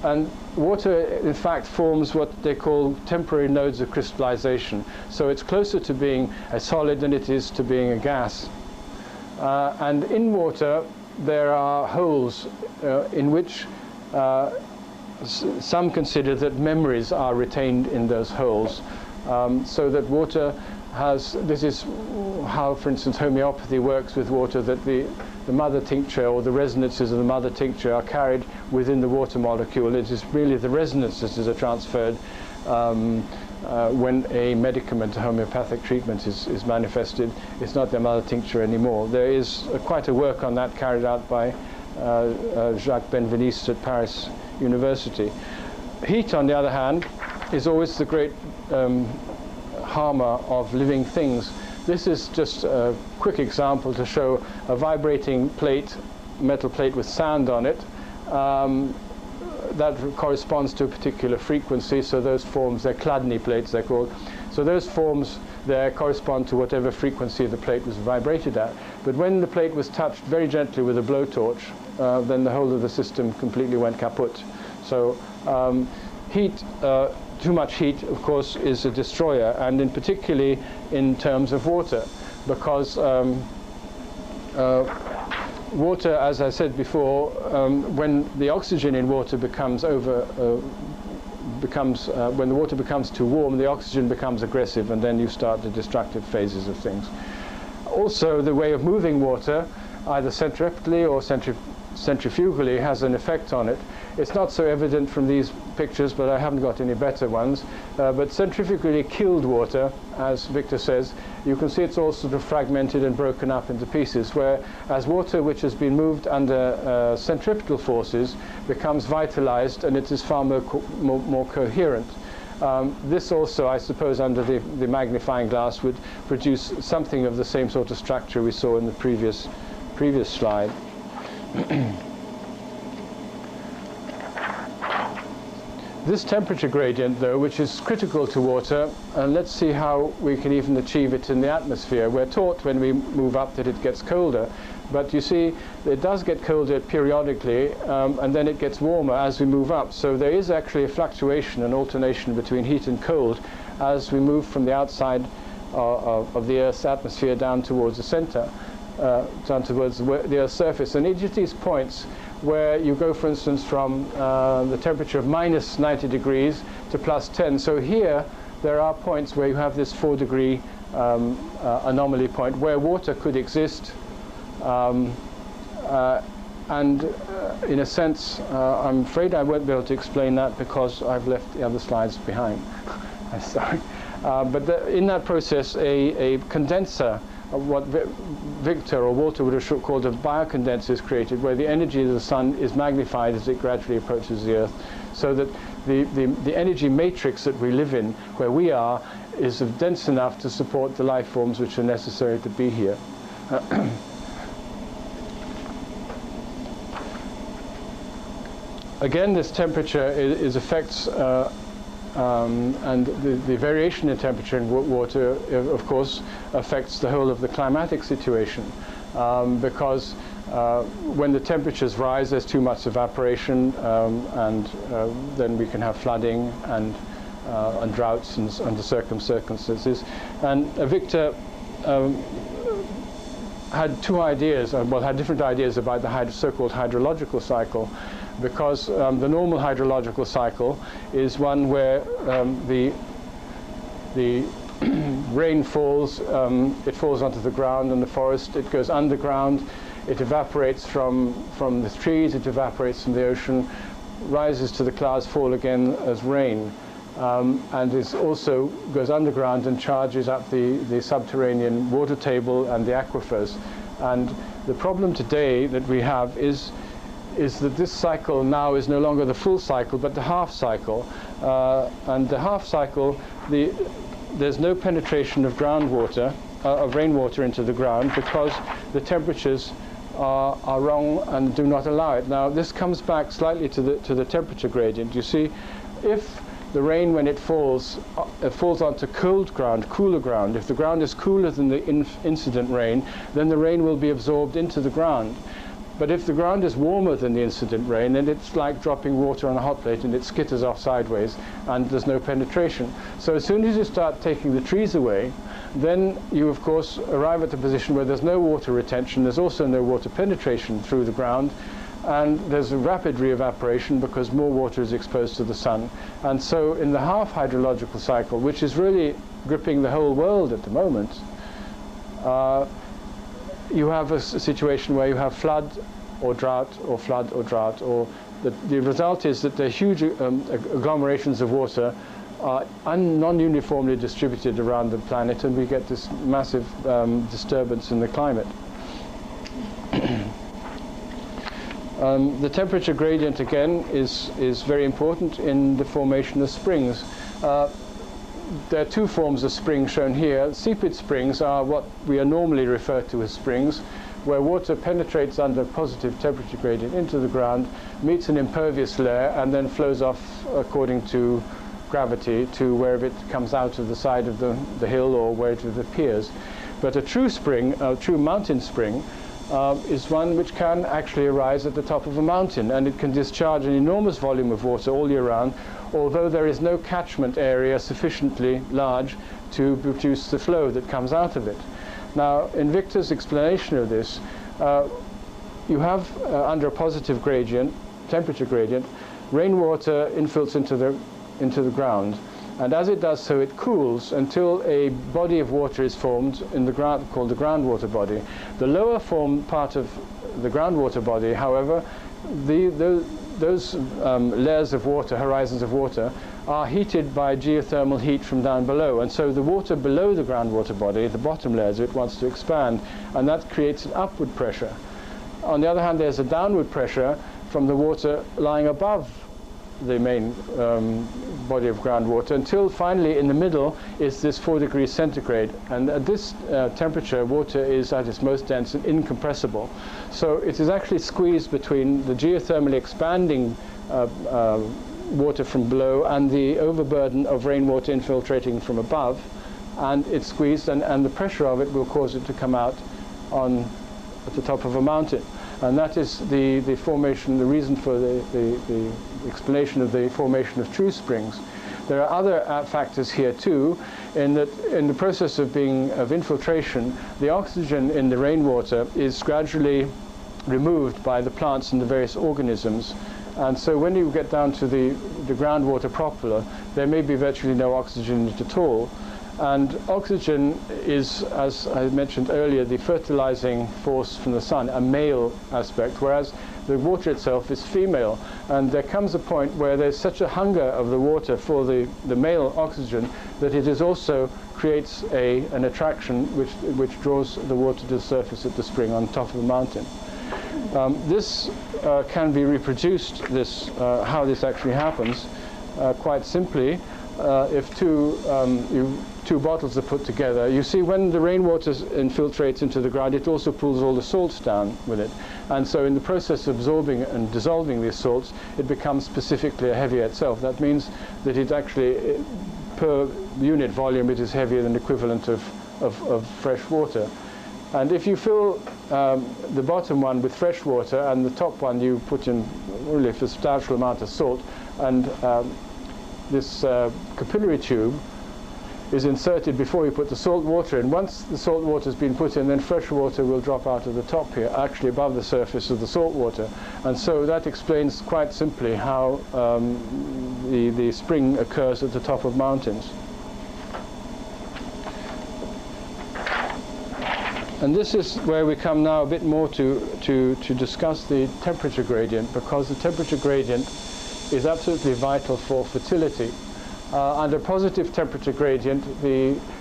And water, in fact, forms what they call temporary nodes of crystallization. So it's closer to being a solid than it is to being a gas. And in water, there are holes in which some consider that memories are retained in those holes. So that water has, this is how, for instance, homeopathy works with water, that the mother tincture or the resonances of the mother tincture are carried within the water molecule. It is really the resonances that are transferred when a medicament, a homeopathic treatment is manifested. It's not the mother tincture anymore. There is quite a work on that carried out by Jacques Benveniste at Paris University. Heat, on the other hand, is always the great harmer of living things. This is just a quick example to show a vibrating plate, metal plate with sound on it. That corresponds to a particular frequency, so those forms, they're Chladni plates, they're called. So those forms there correspond to whatever frequency the plate was vibrated at. But when the plate was touched very gently with a blowtorch, then the whole of the system completely went kaput. So heat, too much heat, of course, is a destroyer, and in particularly in terms of water, because water, as I said before, when the oxygen in water becomes when the water becomes too warm, the oxygen becomes aggressive, and then you start the destructive phases of things. Also, the way of moving water, either centripetally or centrifugally, has an effect on it. It's not so evident from these pictures, but I haven't got any better ones. But centrifugally killed water, as Viktor says, you can see it's all sort of fragmented and broken up into pieces, whereas water which has been moved under centripetal forces becomes vitalized, and it is far more coherent. This also, I suppose, under the magnifying glass would produce something of the same sort of structure we saw in the previous slide. This temperature gradient, though, which is critical to water, and let's see how we can even achieve it in the atmosphere. We're taught when we move up that it gets colder, but you see it does get colder periodically, and then it gets warmer as we move up. So there is actually a fluctuation, an alternation between heat and cold as we move from the outside of the Earth's atmosphere down towards the center, down towards the Earth's surface. And each of these points where you go, for instance, from the temperature of minus 90 degrees to plus 10. So here there are points where you have this 4-degree anomaly point where water could exist. And in a sense, I'm afraid I won't be able to explain that because I've left the other slides behind. I'm sorry. But in that process, a condenser, what Viktor or Walter would have called a biocondenser, is created, where the energy of the sun is magnified as it gradually approaches the Earth, so that the energy matrix that we live in, where we are, is dense enough to support the life forms which are necessary to be here. Again, this temperature affects and the variation in temperature in water, of course, affects the whole of the climatic situation, because When the temperatures rise, there's too much evaporation, and then we can have flooding and droughts under certain circumstances. And Viktor had two ideas, well, had different ideas about the so-called hydrological cycle, because the normal hydrological cycle is one where the rain falls, it falls onto the ground in the forest, it goes underground, it evaporates from the trees, it evaporates from the ocean, rises to the clouds, fall again as rain. And it also goes underground and charges up the subterranean water table and the aquifers. And the problem today that we have is that this cycle now is no longer the full cycle, but the half cycle. And the half cycle, there's no penetration of groundwater, of rainwater into the ground, because the temperatures are wrong and do not allow it. Now, this comes back slightly to the temperature gradient. You see, if the rain, when it falls onto cold ground, cooler ground. If the ground is cooler than the incident rain, then the rain will be absorbed into the ground. But if the ground is warmer than the incident rain, then it's like dropping water on a hot plate and it skitters off sideways and there's no penetration. So as soon as you start taking the trees away, then you of course arrive at the position where there's no water retention, there's also no water penetration through the ground, and there's a rapid re-evaporation because more water is exposed to the sun. And so in the half hydrological cycle, which is really gripping the whole world at the moment, you have a situation where you have flood or drought, or flood or drought, or the result is that the huge agglomerations of water are non-uniformly distributed around the planet, and we get this massive disturbance in the climate. The temperature gradient, again, is very important in the formation of springs. There are two forms of springs shown here. Seepage springs are what we are normally referred to as springs, where water penetrates under positive temperature gradient into the ground, meets an impervious layer, and then flows off according to gravity to wherever it comes out of the side of the hill or where it appears. But a true spring, a true mountain spring, is one which can actually arise at the top of a mountain, and it can discharge an enormous volume of water all year round, although there is no catchment area sufficiently large to produce the flow that comes out of it. Now, in Viktor's explanation of this, you have under a positive gradient, temperature gradient, rainwater infiltrates into the ground. And as it does so, it cools until a body of water is formed in the ground called the groundwater body. The lower formed part of the groundwater body, however, those layers of water, horizons of water, are heated by geothermal heat from down below. And so the water below the groundwater body, the bottom layers of it, wants to expand, and that creates an upward pressure. On the other hand, there's a downward pressure from the water lying above the main body of groundwater, until finally in the middle is this 4 degrees centigrade, and at this temperature water is at its most dense and incompressible. So it is actually squeezed between the geothermally expanding water from below and the overburden of rainwater infiltrating from above, and it's squeezed, and the pressure of it will cause it to come out at the top of a mountain. And that is the formation, the reason for the explanation of the formation of true springs. There are other factors here too, in that in the process of infiltration, the oxygen in the rainwater is gradually removed by the plants and the various organisms. And so when you get down to the groundwater proper, there may be virtually no oxygen in it at all. And oxygen is, as I mentioned earlier, the fertilizing force from the sun, a male aspect, whereas the water itself is female. And there comes a point where there's such a hunger of the water for the male oxygen that it is also creates an attraction which draws the water to the surface at the spring on top of the mountain. This can be reproduced, how this actually happens, quite simply. If two bottles are put together, you see when the rainwater infiltrates into the ground, it also pulls all the salts down with it. And so in the process of absorbing and dissolving these salts, it becomes specifically heavier itself. That means that it actually, per unit volume, it is heavier than the equivalent of fresh water. And if you fill the bottom one with fresh water, and the top one you put in really a substantial amount of salt, and this capillary tube is inserted before you put the salt water in. Once the salt water has been put in, then fresh water will drop out of the top here, actually above the surface of the salt water. And so that explains quite simply how the spring occurs at the top of mountains. And this is where we come now a bit more to discuss the temperature gradient, because the temperature gradient is absolutely vital for fertility. Under positive temperature gradient,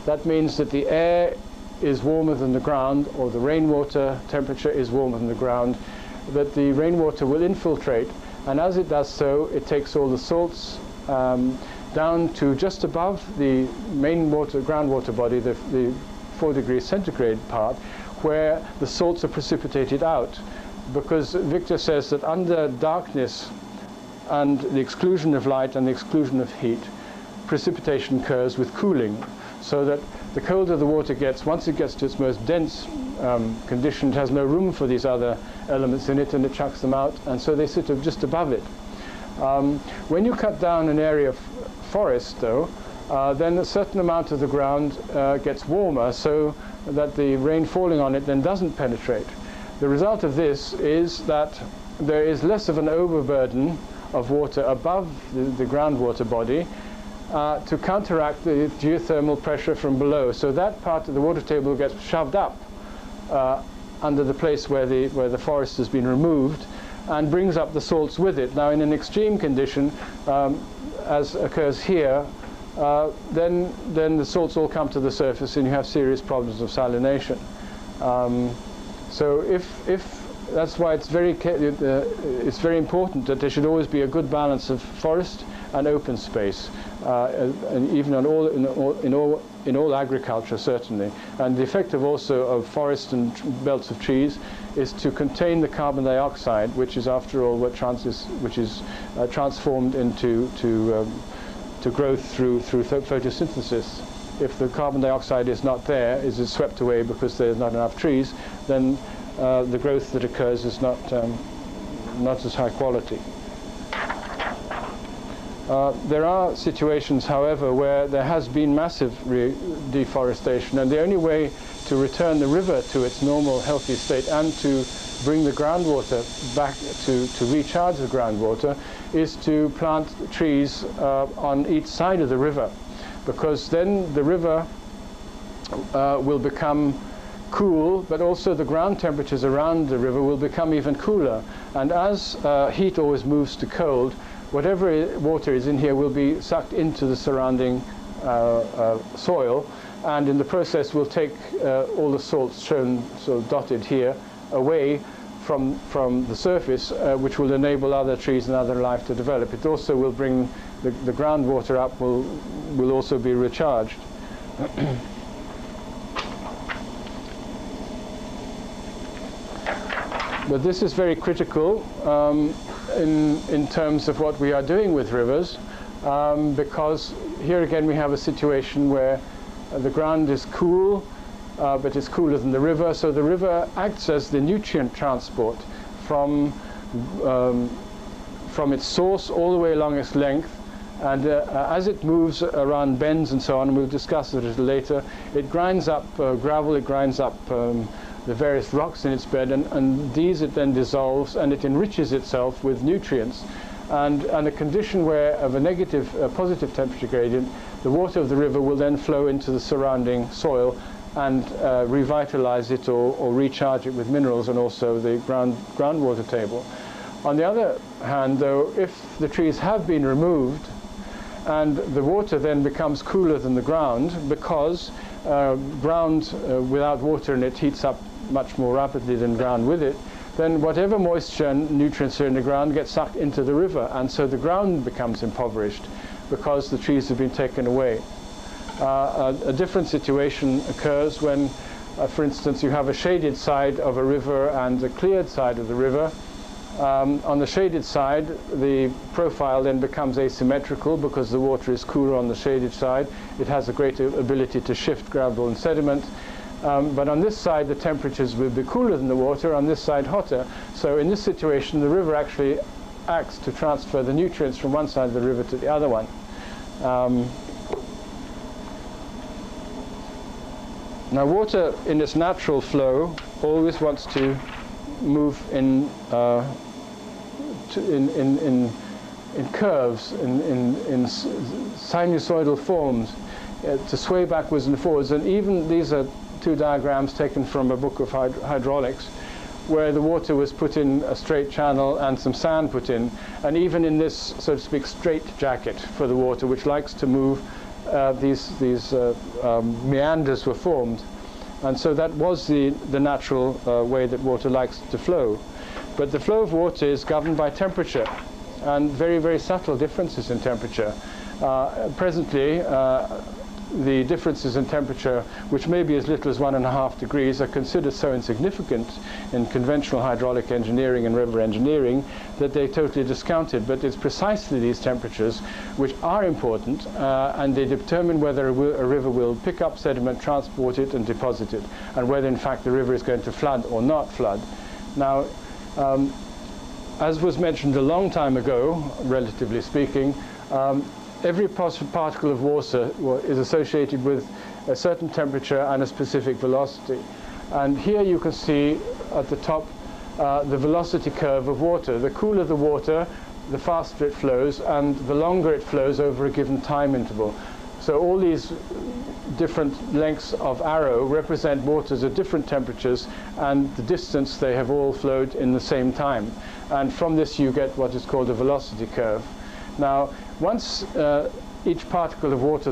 that means that the air is warmer than the ground, or the rainwater temperature is warmer than the ground, that the rainwater will infiltrate, and as it does so, it takes all the salts down to just above the main groundwater body, the 4 degrees centigrade part, where the salts are precipitated out. Because Viktor says that under darkness and the exclusion of light and the exclusion of heat, precipitation occurs with cooling, so that the colder the water gets, once it gets to its most dense condition, it has no room for these other elements in it, and it chucks them out, and so they sit just above it. When you cut down an area of forest, though, then a certain amount of the ground gets warmer, so that the rain falling on it then doesn't penetrate. The result of this is that there is less of an overburden of water above the groundwater body, to counteract the geothermal pressure from below. So that part of the water table gets shoved up under the place where the forest has been removed, and brings up the salts with it. Now, in an extreme condition, as occurs here, then the salts all come to the surface, and you have serious problems of salination. So if that's why it's very important that there should always be a good balance of forest and open space, and even in all agriculture, certainly. And the effective also of forest and belts of trees is to contain the carbon dioxide, which is, after all, which is transformed into to growth through photosynthesis. If the carbon dioxide is not there, is swept away because there's not enough trees, then the growth that occurs is not as high quality. There are situations, however, where there has been massive deforestation, and the only way to return the river to its normal healthy state and to bring the groundwater back to recharge the groundwater is to plant trees on each side of the river, because then the river will become cool, but also the ground temperatures around the river will become even cooler. And as heat always moves to cold, whatever water is in here will be sucked into the surrounding soil, and in the process will take all the salts shown sort of dotted here away from the surface, which will enable other trees and other life to develop. It also will bring the groundwater up, will also be recharged. But this is very critical in terms of what we are doing with rivers, because here again we have a situation where the ground is cool, but it's cooler than the river, so the river acts as the nutrient transport from its source all the way along its length, and as it moves around bends and so on, and we'll discuss it a little later, it grinds up gravel, it grinds up the various rocks in its bed, and these it then dissolves, and it enriches itself with nutrients. And a condition where of a positive temperature gradient, the water of the river will then flow into the surrounding soil and revitalize it or recharge it with minerals, and also the groundwater table. On the other hand, though, if the trees have been removed and the water then becomes cooler than the ground, because ground without water in it heats up much more rapidly than ground with it, then whatever moisture and nutrients are in the ground get sucked into the river, and so the ground becomes impoverished because the trees have been taken away. A different situation occurs when, for instance, you have a shaded side of a river and a cleared side of the river. On the shaded side, the profile then becomes asymmetrical because the water is cooler on the shaded side. It has a greater ability to shift gravel and sediment. But on this side, the temperatures will be cooler than the water, on this side hotter. So in this situation, the river actually acts to transfer the nutrients from one side of the river to the other one. Now water in its natural flow always wants to move in curves, in sinusoidal forms, to sway backwards and forwards. And even these are two diagrams taken from a book of hydraulics, where the water was put in a straight channel and some sand put in. And even in this, so to speak, straight jacket for the water, which likes to move, these meanders were formed. And so that was the natural way that water likes to flow. But the flow of water is governed by temperature, and very, very subtle differences in temperature. Presently, the differences in temperature, which may be as little as 1.5 degrees, are considered so insignificant in conventional hydraulic engineering and river engineering that they're totally discounted. But it's precisely these temperatures which are important, and they determine whether a river will pick up sediment, transport it, and deposit it, and whether in fact the river is going to flood or not flood. Now, as was mentioned a long time ago, relatively speaking, every particle of water is associated with a certain temperature and a specific velocity. And here you can see at the top the velocity curve of water. The cooler the water, the faster it flows, and the longer it flows over a given time interval. So all these different lengths of arrow represent waters at different temperatures and the distance they have all flowed in the same time. And from this you get what is called a velocity curve. Now, once each particle of water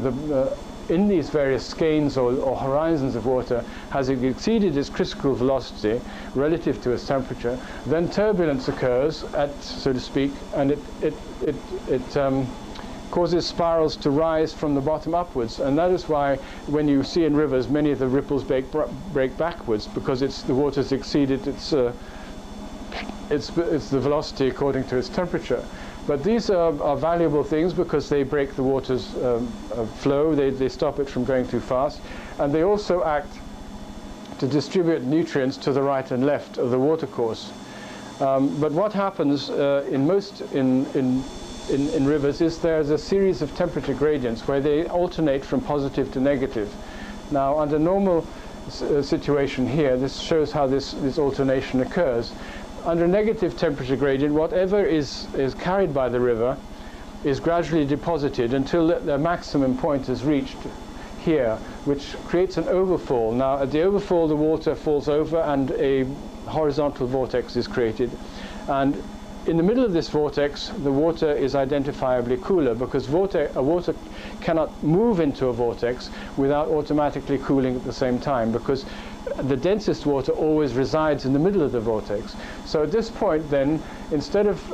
in these various skeins or horizons of water has exceeded its critical velocity relative to its temperature, then turbulence occurs, so to speak, and it causes spirals to rise from the bottom upwards. And that is why when you see in rivers, many of the ripples break backwards, because the water's exceeded its the velocity according to its temperature. But these are valuable things because they break the water's flow, they stop it from going too fast, and they also act to distribute nutrients to the right and left of the watercourse. But what happens in rivers is there's a series of temperature gradients where they alternate from positive to negative. Now, under normal situation here, this shows how this alternation occurs. Under negative temperature gradient, whatever is carried by the river is gradually deposited until the maximum point is reached here, which creates an overfall. Now, at the overfall, the water falls over and a horizontal vortex is created. And in the middle of this vortex, the water is identifiably cooler, because water cannot move into a vortex without automatically cooling at the same time, because the densest water always resides in the middle of the vortex. So at this point then, instead of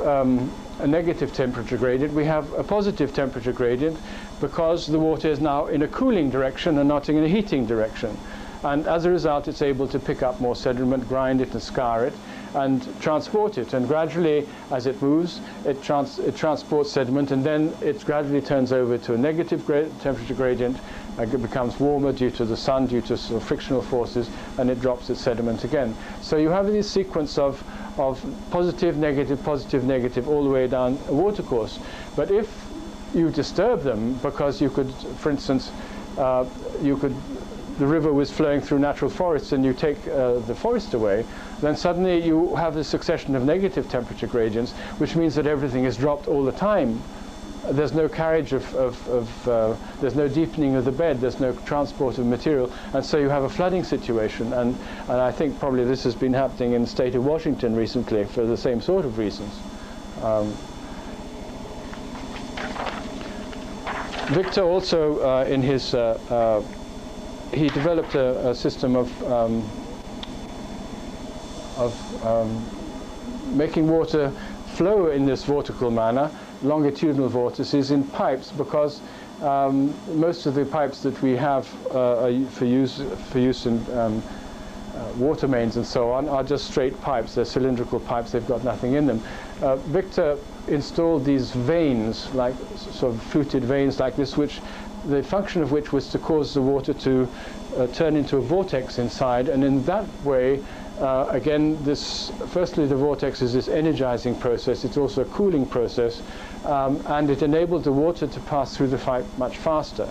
a negative temperature gradient, we have a positive temperature gradient, because the water is now in a cooling direction and not in a heating direction. And as a result, it's able to pick up more sediment, grind it and scour it, and transport it. And gradually, as it moves, it transports sediment, and then it gradually turns over to a negative temperature gradient. It becomes warmer due to the sun, due to sort of frictional forces, and it drops its sediment again. So you have this sequence of positive, negative, all the way down a watercourse. But if you disturb them, because you could, for instance, the river was flowing through natural forests, and you take the forest away, then suddenly you have a succession of negative temperature gradients, which means that everything is dropped all the time. There's no carriage there's no deepening of the bed, there's no transport of material, and so you have a flooding situation. And I think probably this has been happening in the state of Washington recently for the same sort of reasons. Viktor also, in his he developed a system of making water flow in this vortical manner, longitudinal vortices, in pipes, because most of the pipes that we have are for use in water mains and so on are just straight pipes. They're cylindrical pipes, they've got nothing in them. Viktor installed these veins, like sort of fluted veins like this, which the function of which was to cause the water to turn into a vortex inside, and in that way, again, firstly the vortex is this energizing process. It's also a cooling process, and it enabled the water to pass through the pipe much faster.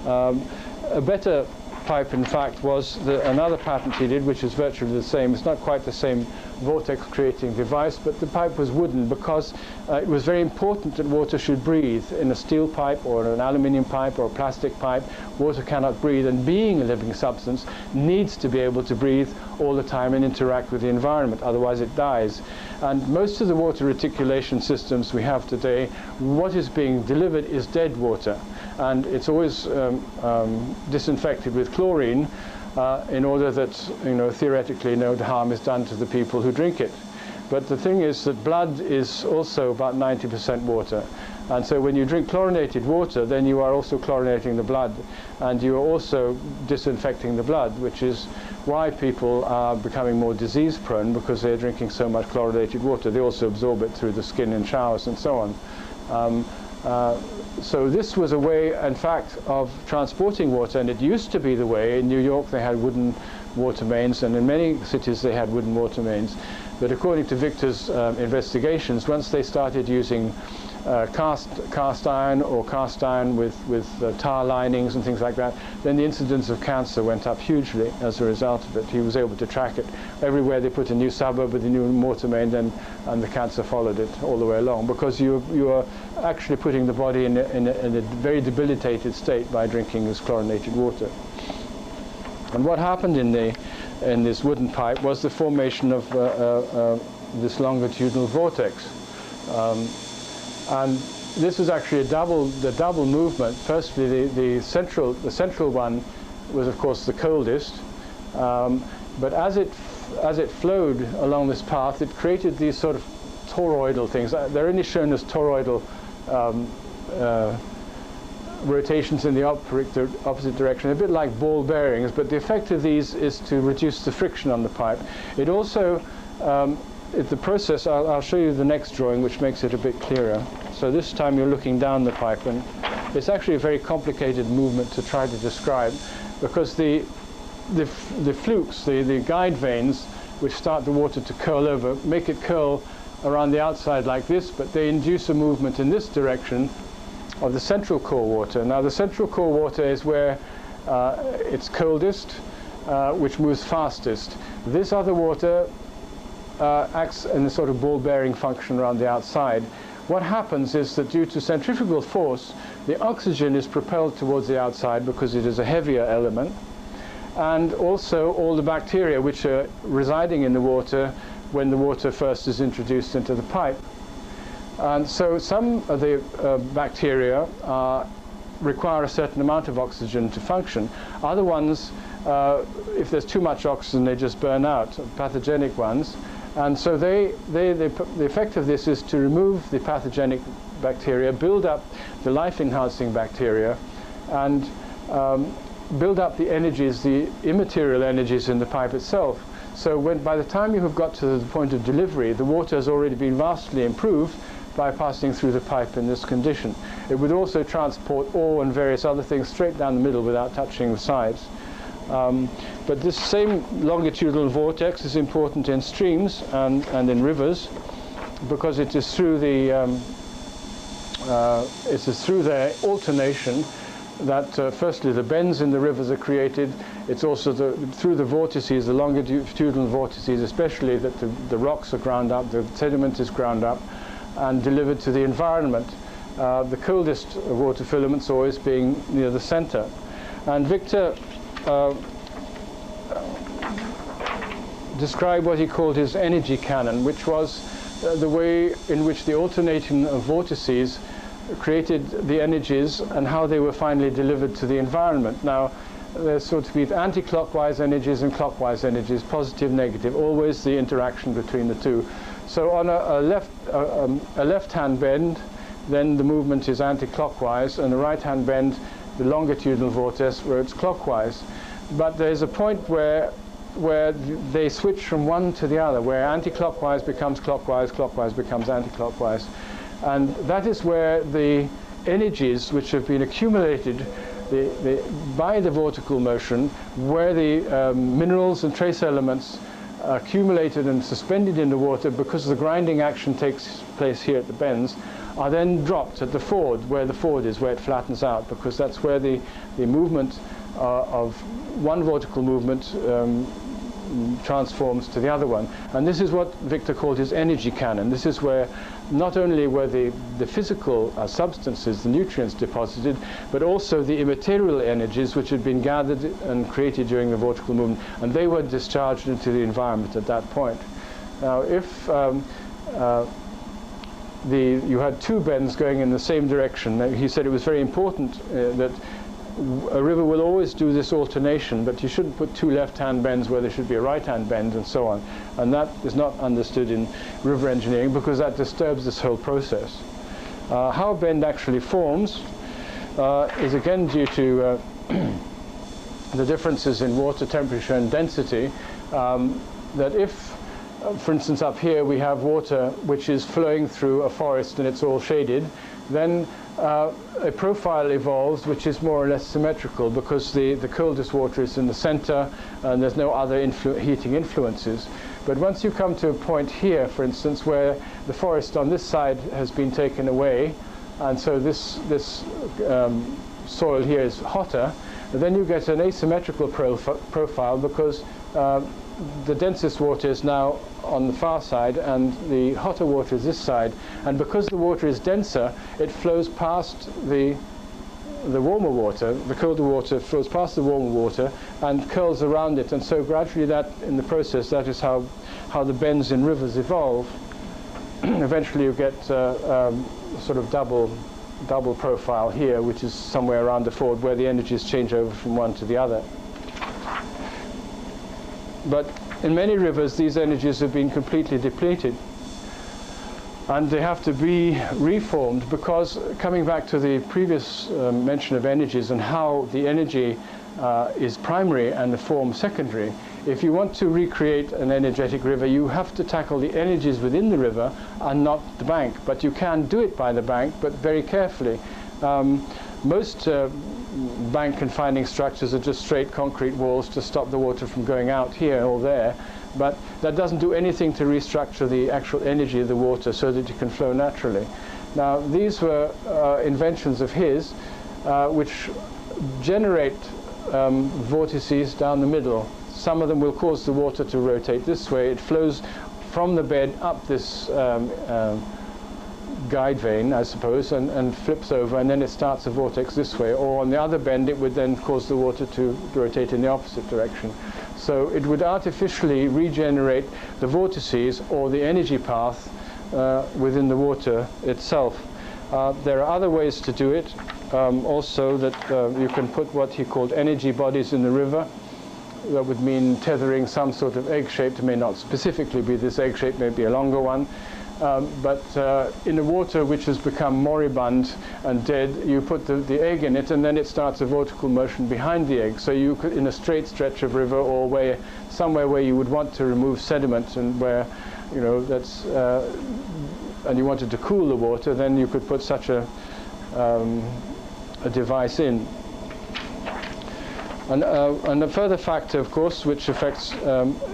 A better pipe, in fact, was another patent he did, which is virtually the same. It's not quite the same vortex-creating device, but the pipe was wooden because it was very important that water should breathe. In a steel pipe or an aluminium pipe or a plastic pipe, water cannot breathe, and being a living substance needs to be able to breathe all the time and interact with the environment, otherwise it dies. And most of the water reticulation systems we have today, what is being delivered is dead water, and it's always disinfected with chlorine in order that, theoretically no harm is done to the people who drink it. But the thing is that blood is also about 90% water. And so when you drink chlorinated water, then you are also chlorinating the blood, and you are also disinfecting the blood, which is why people are becoming more disease prone, because they're drinking so much chlorinated water. They also absorb it through the skin in showers and so on. So this was a way, in fact, of transporting water, and it used to be the way. In New York they had wooden water mains, and in many cities they had wooden water mains. But according to Viktor's investigations, once they started using cast iron or cast iron with tar linings and things like that, then the incidence of cancer went up hugely as a result of it. He was able to track it. Everywhere they put a new suburb with a new water main, and the cancer followed it all the way along, because you are actually putting the body in a very debilitated state by drinking this chlorinated water. And what happened in this wooden pipe was the formation of this longitudinal vortex. And this was actually the double movement. Firstly, the central one was, of course, the coldest. But as it flowed along this path, it created these sort of toroidal things. They're only shown as toroidal rotations in the opposite direction, a bit like ball bearings. But the effect of these is to reduce the friction on the pipe. It also the process, I'll show you the next drawing, which makes it a bit clearer. So this time you're looking down the pipe, and it's actually a very complicated movement to try to describe, because the flukes, the guide veins, which start the water to curl over, make it curl around the outside like this, but they induce a movement in this direction of the central core water. Now the central core water is where it's coldest, which moves fastest. This other water acts in a sort of ball-bearing function around the outside. What happens is that due to centrifugal force, the oxygen is propelled towards the outside because it is a heavier element, and also all the bacteria which are residing in the water when the water first is introduced into the pipe. And so some of the bacteria require a certain amount of oxygen to function. Other ones, if there's too much oxygen, they just burn out, pathogenic ones. And so the effect of this is to remove the pathogenic bacteria, build up the life-enhancing bacteria, and build up the energies, the immaterial energies in the pipe itself. So by the time you have got to the point of delivery, the water has already been vastly improved by passing through the pipe in this condition. It would also transport ore and various other things straight down the middle without touching the sides. But this same longitudinal vortex is important in streams and in rivers, because it is through their alternation that firstly the bends in the rivers are created. It's also through the vortices, the longitudinal vortices especially, that the rocks are ground up, the sediment is ground up and delivered to the environment. The coldest water filaments always being near the center. And Viktor described what he called his energy cannon, which was the way in which the alternating of vortices created the energies and how they were finally delivered to the environment. Now, there's sort of be anti-clockwise energies and clockwise energies, positive, negative, always the interaction between the two. So on a left-hand bend, then the movement is anti-clockwise, and a right-hand bend, the longitudinal vortex, where it's clockwise. But there's a point where they switch from one to the other, where anti-clockwise becomes clockwise, clockwise becomes anti-clockwise. And that is where the energies which have been accumulated by the vortical motion, where the minerals and trace elements are accumulated and suspended in the water because the grinding action takes place here at the bends, are then dropped at the ford, where the ford is, where it flattens out, because that's where the movement of one vortical movement transforms to the other one. And this is what Viktor called his energy cannon. This is where not only were the physical substances, the nutrients deposited, but also the immaterial energies which had been gathered and created during the vortical movement, and they were discharged into the environment at that point. Now, if you had two bends going in the same direction, he said it was very important that a river will always do this alternation, but you shouldn't put two left-hand bends where there should be a right-hand bend, and so on. And that is not understood in river engineering because that disturbs this whole process. How a bend actually forms is again due to the differences in water temperature and density. That if, for instance, up here we have water which is flowing through a forest and it's all shaded, then a profile evolves which is more or less symmetrical because the coldest water is in the center and there's no other heating influences. But once you come to a point here, for instance, where the forest on this side has been taken away, and so this soil here is hotter, then you get an asymmetrical profile because the densest water is now on the far side and the hotter water is this side, and because the water is denser, it flows past the warmer water. The colder water flows past the warmer water and curls around it, and so gradually that, in the process, that is how the bends in rivers evolve. Eventually you get sort of double profile here, which is somewhere around the ford where the energies change over from one to the other. But in many rivers, these energies have been completely depleted, and they have to be reformed because, coming back to the previous mention of energies and how the energy is primary and the form secondary, if you want to recreate an energetic river, you have to tackle the energies within the river and not the bank. But you can do it by the bank, but very carefully. Most bank confining structures are just straight concrete walls to stop the water from going out here or there, but that doesn't do anything to restructure the actual energy of the water so that it can flow naturally. Now, these were inventions of his which generate vortices down the middle. Some of them will cause the water to rotate this way. It flows from the bed up this guide vein, I suppose, and flips over, and then it starts a vortex this way. Or on the other bend, it would then cause the water to rotate in the opposite direction. So it would artificially regenerate the vortices or the energy path within the water itself. There are other ways to do it. Also, that you can put what he called energy bodies in the river. That would mean tethering some sort of egg shape. It may not specifically be this egg shape, may be a longer one. But in the water which has become moribund and dead, you put the egg in it, and then it starts a vortical motion behind the egg. So you could, in a straight stretch of river, or somewhere where you would want to remove sediment and where, you know, that's and you wanted to cool the water, then you could put such a device in. And a further factor, of course, which affects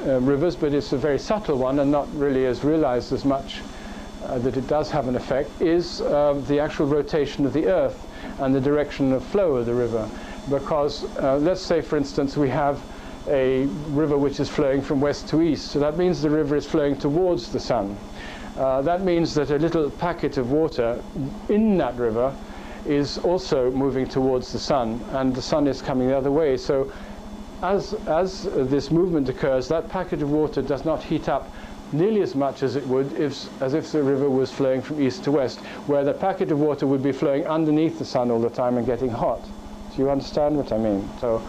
rivers, but it's a very subtle one and not really as realized as much that it does have an effect, is the actual rotation of the earth and the direction of flow of the river. Because let's say, for instance, we have a river which is flowing from west to east. So that means the river is flowing towards the sun. That means that a little packet of water in that river is also moving towards the sun, and the sun is coming the other way. So as this movement occurs, that packet of water does not heat up nearly as much as it would as if the river was flowing from east to west, where the packet of water would be flowing underneath the sun all the time and getting hot. Do you understand what I mean? So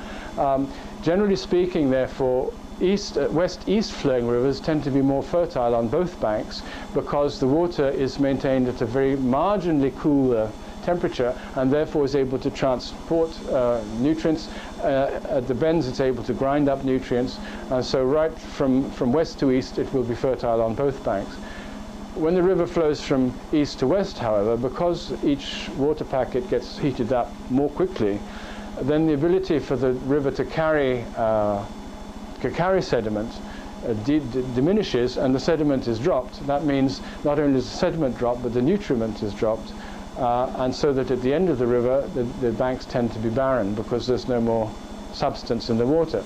generally speaking, therefore, west-east flowing rivers tend to be more fertile on both banks because the water is maintained at a very marginally cooler temperature and therefore is able to transport nutrients. At the bends it's able to grind up nutrients, and so right from west to east it will be fertile on both banks. When the river flows from east to west, however, because each water packet gets heated up more quickly, then the ability for the river to carry sediment diminishes, and the sediment is dropped. That means not only is the sediment dropped, but the nutriment is dropped, and so that at the end of the river, the banks tend to be barren because there's no more substance in the water.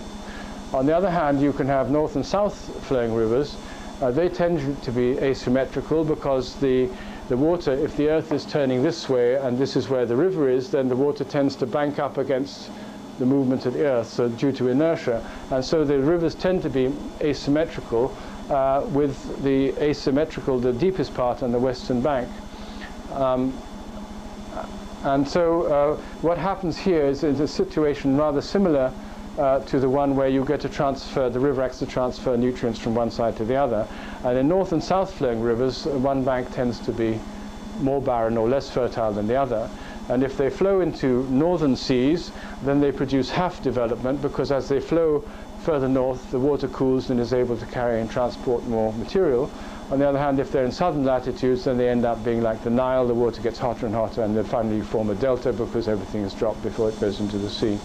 On the other hand, you can have north and south flowing rivers. They tend to be asymmetrical because the water, if the earth is turning this way and this is where the river is, then the water tends to bank up against the movement of the earth, so due to inertia. And so the rivers tend to be asymmetrical, with the deepest part on the western bank. And so what happens here is a situation rather similar to the one where you get to transfer, the river acts to transfer nutrients from one side to the other. And in north and south flowing rivers, one bank tends to be more barren or less fertile than the other. And if they flow into northern seas, then they produce half development, because as they flow further north, the water cools and is able to carry and transport more material. On the other hand, if they're in southern latitudes, then they end up being like the Nile. The water gets hotter and hotter, and then finally you form a delta because everything is dropped before it goes into the sea.